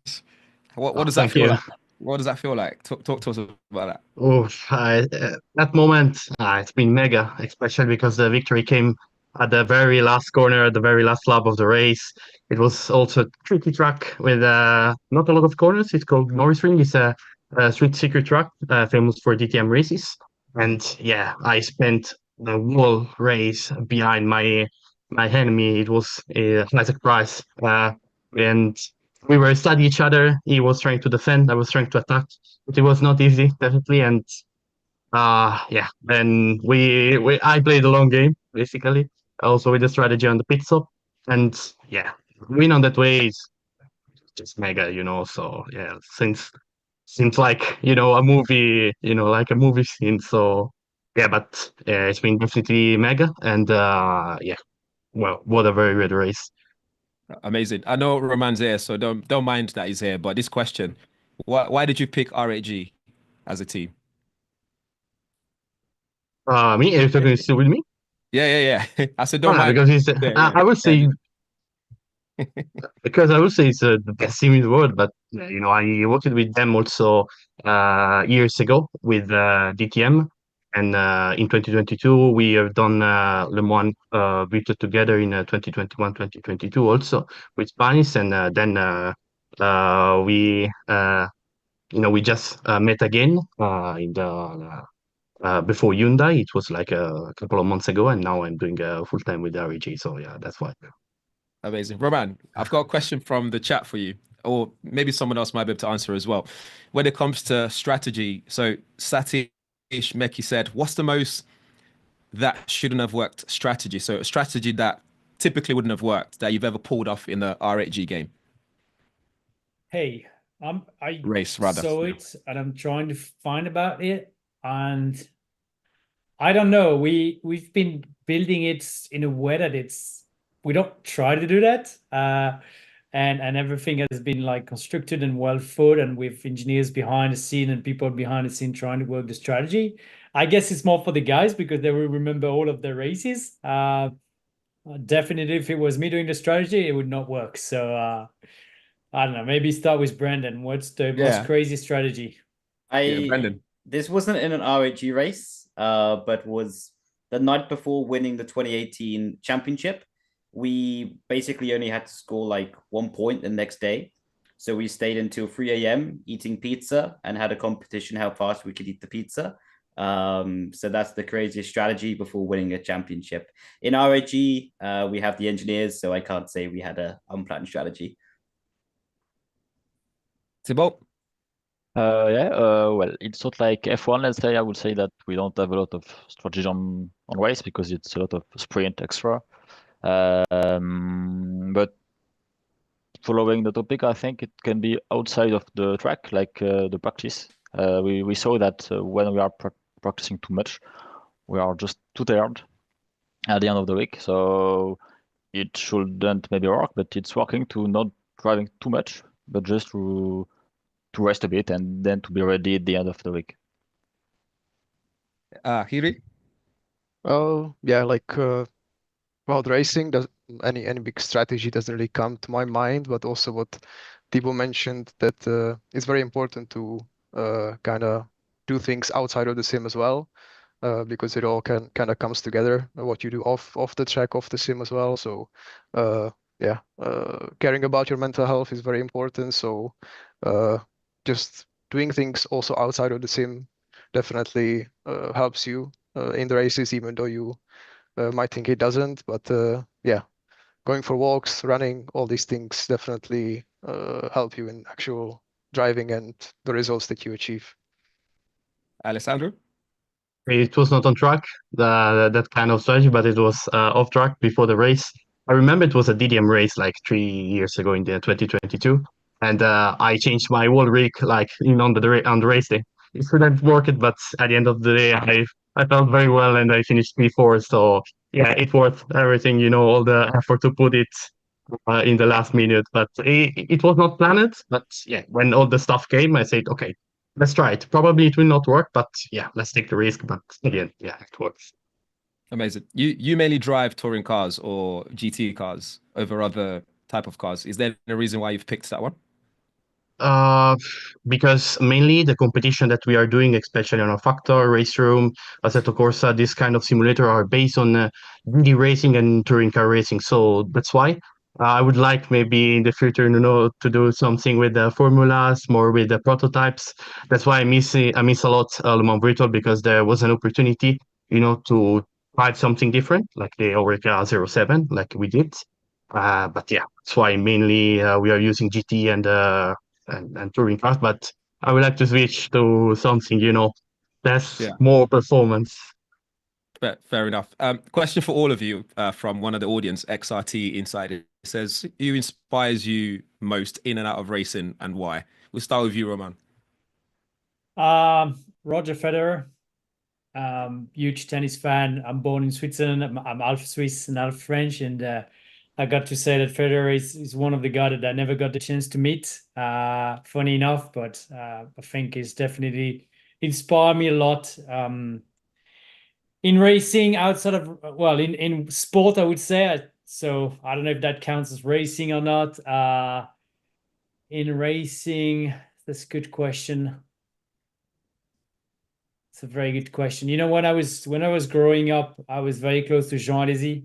What does that
Thank
feel
you.
like? What does that feel like? Talk to us about that.
Oh, that moment, it's been mega, especially because the victory came at the very last corner, at the very last lap of the race. It was also a tricky track with not a lot of corners. It's called Norris Ring. It's a street circuit track, famous for DTM races. And yeah, I spent the whole race behind my enemy. It was a nice surprise. And we were studying each other. He was trying to defend. I was trying to attack. But it was not easy, definitely. And yeah, then I played a long game basically, also with the strategy on the pit stop, and yeah, win on that way is just mega, So yeah, seems like a movie, like a movie scene. So yeah, but yeah, it's been definitely mega, and yeah, well, what a very good race.
Amazing. I know Roman's here, so don't mind that he's here. But this question, why did you pick R8G as a team?
Me, are you talking still with me?
Yeah. I said don't mind.
Because
Yeah.
I would say because I would say it's the best team in the world, but I worked with them also years ago with DTM, and in 2022 we have done Le Mans Virtual together in 2021, 2022 also with Spanish, and then we just met again in the before Hyundai. It was like a couple of months ago, and now I'm doing full time with R8G. So yeah, that's why.
Amazing. Roman, I've got a question from the chat for you, or maybe someone else might be able to answer as well. When it comes to strategy, so Satish Meki said, what's the most that shouldn't have worked strategy? So a strategy that typically wouldn't have worked that you've ever pulled off in the R8G game.
Hey, I
Race, rather.
saw it and I'm trying to find about it, and I don't know. We've been building it in a way that we don't try to do that. And everything has been like constructed and well thought, and with engineers behind the scene and people behind the scene trying to work the strategy. I guess it's more for the guys because they will remember all of the races. Definitely, if it was me doing the strategy, it would not work. So I don't know. Maybe start with Brandon. What's the most crazy strategy?
Brendan.
This wasn't in an R8G race, but was the night before winning the 2018 championship. We basically only had to score like 1 point the next day. So we stayed until 3 a.m. eating pizza and had a competition how fast we could eat the pizza. So that's the craziest strategy before winning a championship. In R8G, we have the engineers, so I can't say we had a unplanned strategy.
Thibaut?
Well, it's not like F1, let's say. I would say that we don't have a lot of strategy on race because it's a lot of sprint extra. But following the topic, I think it can be outside of the track, like the practice. We saw that when we are practicing too much, we are just too tired at the end of the week. So it shouldn't maybe work, but it's working to not driving too much, but just to rest a bit and then to be ready at the end of the week.
Hiri?
Oh, yeah, like about racing, does any big strategy doesn't really come to my mind, but also what Thibaut mentioned, that it's very important to kind of do things outside of the sim as well, because it all kind of comes together, what you do off the track, off the sim as well. So yeah, caring about your mental health is very important. So just doing things also outside of the sim definitely helps you in the races, even though you might think it doesn't. But yeah, going for walks, running, all these things definitely help you in actual driving and the results that you achieve.
Alessandro?
It was not on track, that kind of strategy, but it was off track before the race. I remember it was a DDM race like 3 years ago in the 2022, and I changed my whole rig like on the race day. It couldn't work it, but at the end of the day, I felt very well and I finished P4. So yeah, it worth everything, all the effort to put it in the last minute. But it was not planned. But yeah, when all the stuff came, I said, okay, let's try it. Probably it will not work, but yeah, let's take the risk. But again, yeah, it works.
Amazing. You mainly drive touring cars or GT cars over other type of cars. Is there a reason why you've picked that one?
Uh, because mainly the competition that we are doing, especially on a Factor, Race Room, Assetto Corsa, this kind of simulator are based on GT racing and touring car racing. So that's why I would like maybe in the future, to do something with the formulas, more with the prototypes. That's why I miss a lot Le Mans Virtual, because there was an opportunity, to try something different, like the Oreca 07, like we did. But yeah, that's why mainly we are using GT and touring cars, but I would like to switch to something, that's more performance.
Fair enough. Question for all of you from one of the audience, XRT Insider. It says, who inspires you most in and out of racing and why? We'll start with you, Roman.
Roger Federer. Huge tennis fan. I'm born in Switzerland. I'm half Swiss and half French, and I got to say that Federer is one of the guys that I never got the chance to meet. Funny enough, but I think he's definitely inspired me a lot. In racing, outside of, well, in sport, I would say. So I don't know if that counts as racing or not. In racing, that's a good question. It's a very good question. When I was growing up, I was very close to Jean Alesi,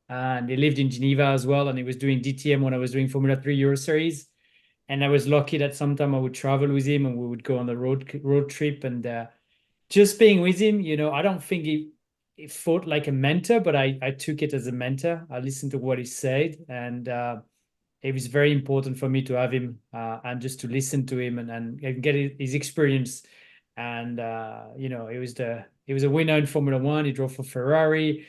and he lived in Geneva as well, and he was doing DTM when I was doing Formula 3 Euro Series. And I was lucky that sometime I would travel with him and we would go on the road trip, and just being with him, I don't think he fought like a mentor, but I took it as a mentor. I listened to what he said, and it was very important for me to have him and just to listen to him and get his experience. And he was a winner in Formula One. He drove for Ferrari.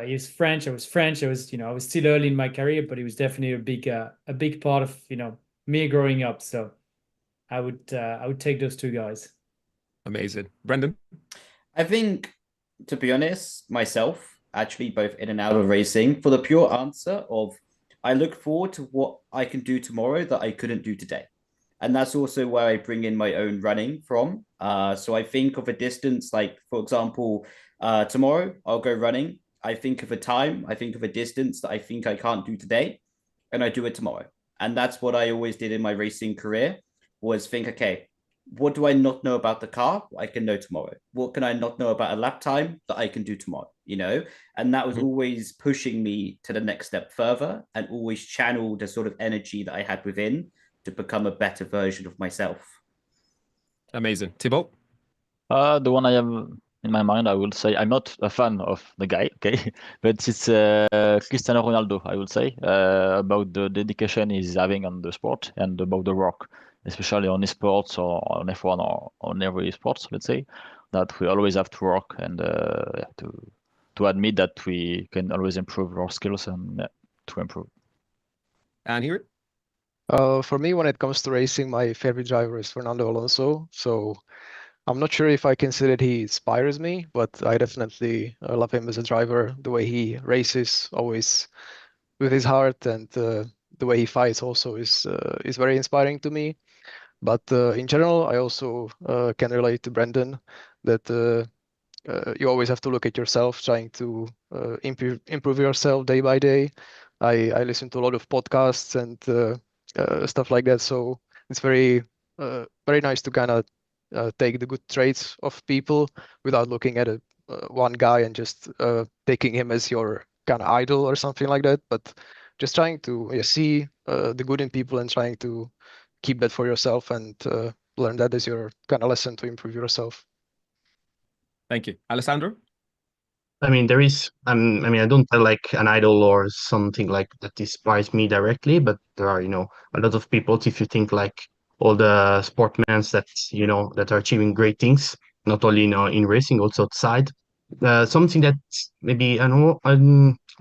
He was French. I was French. I was still early in my career, but he was definitely a big part of me growing up. So I would take those two guys.
Amazing. Brendan?
I think, to be honest, myself, actually both in and out of racing, for the pure answer of I look forward to what I can do tomorrow that I couldn't do today. And that's also where I bring in my own running from. So I think of a distance, like, for example, tomorrow I'll go running I think of a time, I think of a distance that I think I can't do today, and I do it tomorrow. And that's what I always did in my racing career, was think, okay, what do I not know about the car? I can know tomorrow. What can I not know about a lap time that I can do tomorrow? And that was always pushing me to the next step further, and always channeled the sort of energy that I had within to become a better version of myself.
Amazing. Thibaut?
The one I have in my mind, I will say I'm not a fan of the guy, okay, but it's Cristiano Ronaldo, I will say, about the dedication he's having on the sport and about the work, especially on esports or on F1 or on every sports, let's say, that we always have to work and to admit that we can always improve our skills and to improve.
And here?
For me, when it comes to racing, my favorite driver is Fernando Alonso. So I'm not sure if I can say that he inspires me, but I definitely love him as a driver. The way he races, always with his heart, and the way he fights also is very inspiring to me. But in general, I also can relate to Brendan that you always have to look at yourself, trying to improve yourself day by day. I listen to a lot of podcasts and stuff like that, so it's very nice to kind of take the good traits of people without looking at one guy and just taking him as your kind of idol or something like that, but just trying to see the good in people and trying to keep that for yourself and learn that as your kind of lesson to improve yourself.
Thank you. Alessandro?
I mean, there is, I mean, I don't have like an idol or something like that inspires me directly, but there are, a lot of people, if you think like all the sportmen that, that are achieving great things, not only, in racing, also outside. Something that maybe, I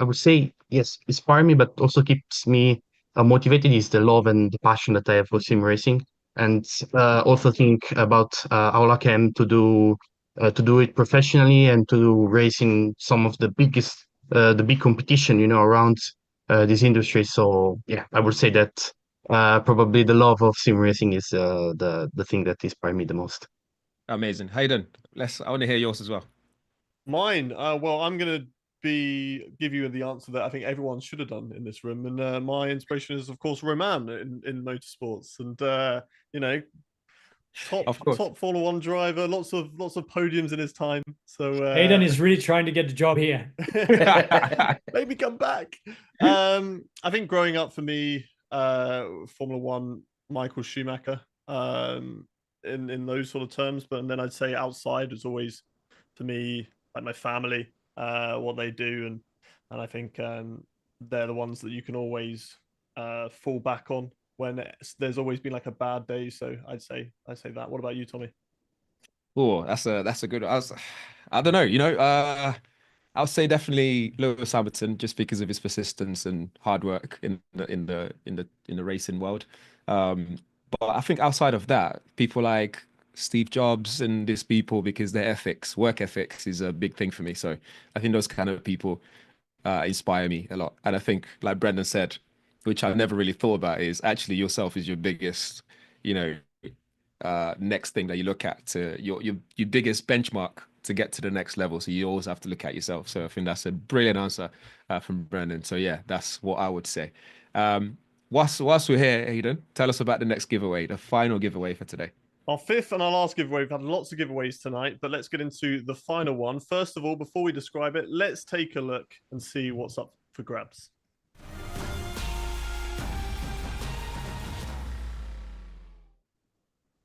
would say, yes, inspire me, but also keeps me motivated is the love and the passion that I have for sim racing. And also think about how lucky I am to do it professionally and to do racing some of the big competition, around this industry. So yeah, I would say that probably the love of sim racing is the thing that inspired me the most.
Amazing. Hayden, I want to hear yours as well.
Mine, well, I'm gonna give you the answer that I think everyone should have done in this room, and my inspiration is, of course, Roman in motorsports, and top Formula One driver, lots of podiums in his time. So
Hayden is really trying to get the job here.
maybe come back. I think growing up for me, Formula One, Michael Schumacher, in those sort of terms. But then I'd say outside is always, for me, like my family, what they do, and I think they're the ones that you can always fall back on when there's always been like a bad day. So I'd say that. What about you, Tommy?
Oh, that's a good. I don't know. I'll say definitely Lewis Hamilton, just because of his persistence and hard work in the racing world. But I think outside of that, people like Steve Jobs and these people, because their work ethics is a big thing for me. So I think those kind of people inspire me a lot. And I think, like Brendan said, which I never really thought about, is actually yourself is your biggest, next thing that you look at, to your biggest benchmark to get to the next level. So you always have to look at yourself. So I think that's a brilliant answer from Brendan. So yeah, that's what I would say. Whilst we're here, Hayden, tell us about the next giveaway, the final giveaway for today.
Our fifth and our last giveaway. We've had lots of giveaways tonight, but let's get into the final one. First of all, before we describe it, let's take a look and see what's up for grabs.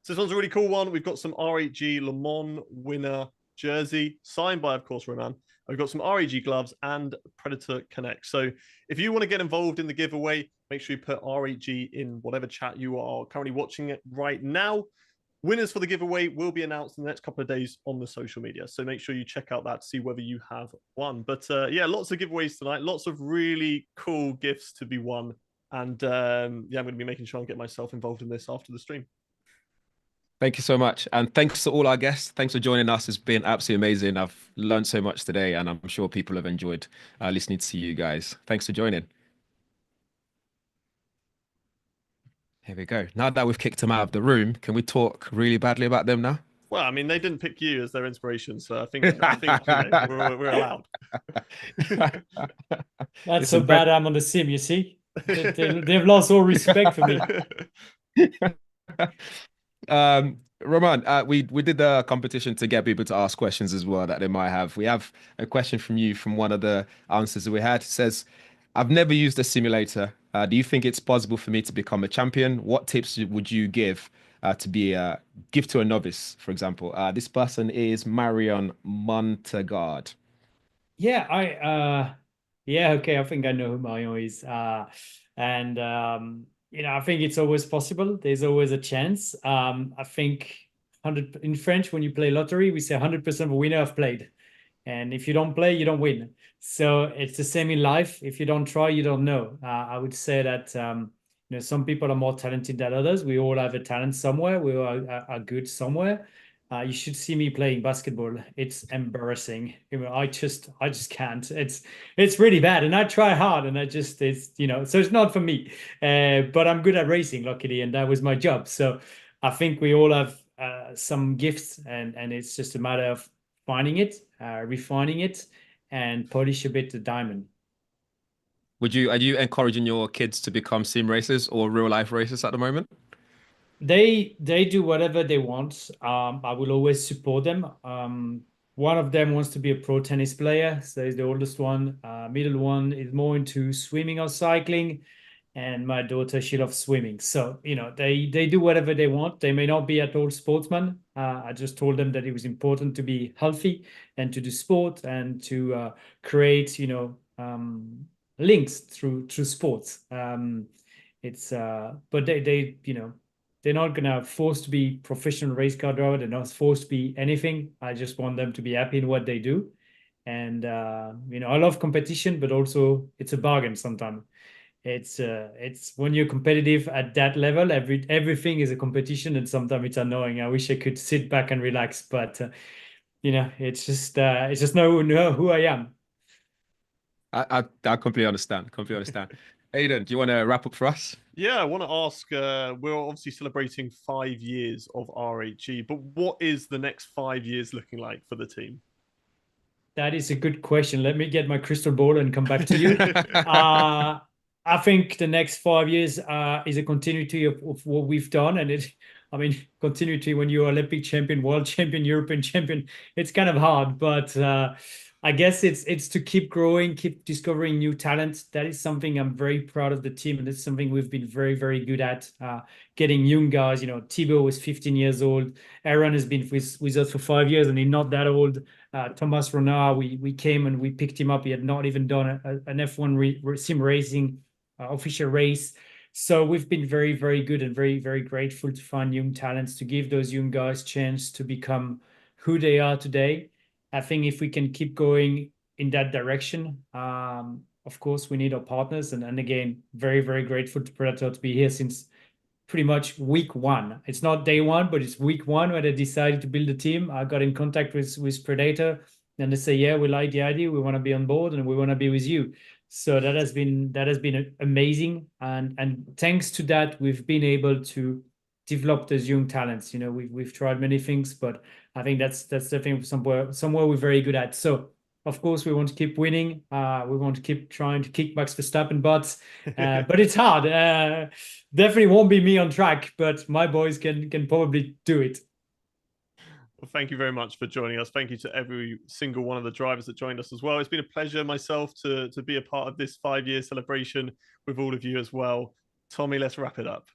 So this one's a really cool one. We've got some R8G Le Mans winner jersey, signed by, of course, Roman. We've got some R8G gloves and Predator Connect. So if you want to get involved in the giveaway, make sure you put R8G in whatever chat you are currently watching it right now. Winners for the giveaway will be announced in the next couple of days on the social media. So make sure you check out that to see whether you have won. But yeah, lots of giveaways tonight. Lots of really cool gifts to be won. And yeah, I'm going to be making sure I get myself involved in this after the stream.
Thank you so much. And thanks to all our guests. Thanks for joining us. It's been absolutely amazing. I've learned so much today, and I'm sure people have enjoyed listening to you guys. Thanks for joining. Here we go. Now that we've kicked them out of the room, can we talk really badly about them now?
Well, I mean, they didn't pick you as their inspiration, so I think you know, we're allowed.
That's so bad. I'm on the sim. You see, they've lost all respect for me.
Roman, we did the competition to get people to ask questions as well that they might have. We have a question from you from one of the answers that we had. It says, I've never used a simulator. Do you think it's possible for me to become a champion? What tips would you give give to a novice, for example? This person is Marion Montegard.
Yeah, okay. I think I know who Marion is. And I think it's always possible. There's always a chance. I think 100 in French, when you play lottery, we say 100% of a winner have played. And if you don't play, you don't win. So it's the same in life. If you don't try, you don't know. I would say that some people are more talented than others. We all have a talent somewhere. We all are good somewhere. You should see me playing basketball. It's embarrassing. I just can't. It's really bad, and I try hard, and so it's not for me. But I'm good at racing, luckily, and that was my job. So I think we all have some gifts, and it's just a matter of finding it, refining it, and polish a bit the diamond.
Are you encouraging your kids to become sim racers or real life racers at the moment?
They do whatever they want. I will always support them. One of them wants to be a pro tennis player, so he's the oldest one. Middle one is more into swimming or cycling, and my daughter, she loves swimming. So they do whatever they want. They may not be at all sportsmen. I just told them that it was important to be healthy and to do sport and to create links through sports. But they're not gonna force to be professional race car driver. They're not forced to be anything. I just want them to be happy in what they do. And I love competition, but also it's a bargain sometimes. It's when you're competitive at that level, everything is a competition, and sometimes it's annoying. I wish I could sit back and relax, but it's just know who I am.
I completely understand. Aidan, do you want to wrap up for us?
Yeah, I want to ask, we're obviously celebrating 5 years of R8G, but what is the next 5 years looking like for the team?
That is a good question. Let me get my crystal ball and come back to you. I think the next 5 years is a continuity of what we've done. And continuity when you're Olympic champion, world champion, European champion, it's kind of hard. But I guess it's to keep growing, keep discovering new talent. That is something I'm very proud of the team. And it's something we've been very, very good at, getting young guys. Thibaut was 15 years old. Aaron has been with us for 5 years and he's not that old. Thomas Renard, we came and we picked him up. He had not even done an F1 sim racing official race. So we've been very, very good and very, very grateful to find young talents, to give those young guys chance to become who they are today. I think if we can keep going in that direction, of course, we need our partners. And again, very, very grateful to Predator to be here since pretty much week one. It's not day one, but it's week one where they decided to build a team. I got in contact with Predator, and they say, yeah, we like the idea. We want to be on board and we want to be with you. So that has been amazing. And thanks to that, we've been able to develop those young talents. We've tried many things, but I think that's definitely somewhere we're very good at. So of course we want to keep winning. We want to keep trying to kick Max Verstappen butts, but it's hard. Definitely won't be me on track, but my boys can probably do it.
Well, thank you very much for joining us. Thank you to every single one of the drivers that joined us as well. It's been a pleasure myself to be a part of this 5-year celebration with all of you as well. Tommy, let's wrap it up.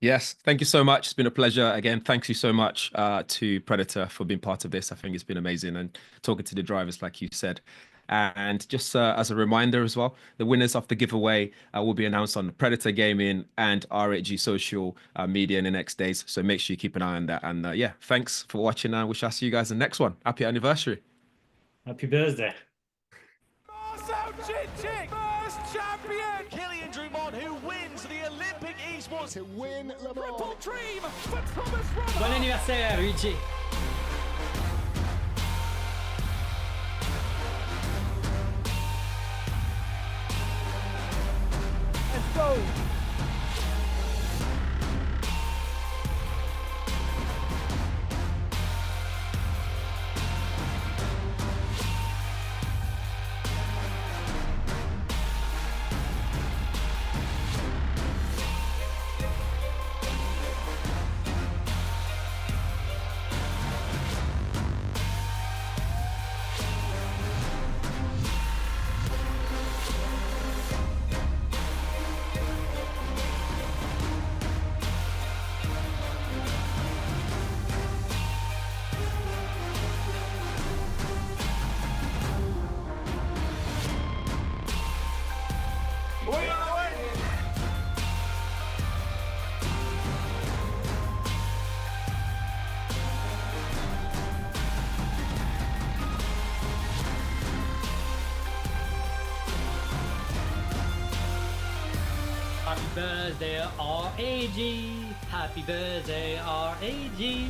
Yes, thank you so much. It's been a pleasure. Again, thanks you so much to Predator for being part of this. I think it's been amazing, and talking to the drivers, like you said. And just as a reminder as well, the winners of the giveaway will be announced on Predator Gaming and R8G social media in the next days. So make sure you keep an eye on that. And yeah, thanks for watching. And we shall see you guys in the next one. Happy anniversary.
Happy birthday.
First champion, Kylian Drumont, who wins the Olympic esports to win Le Mans. Triple dream for Thomas Roman.
Bon anniversaire, R8G.
Let's go.
Happy birthday, R8G. Happy birthday, R8G.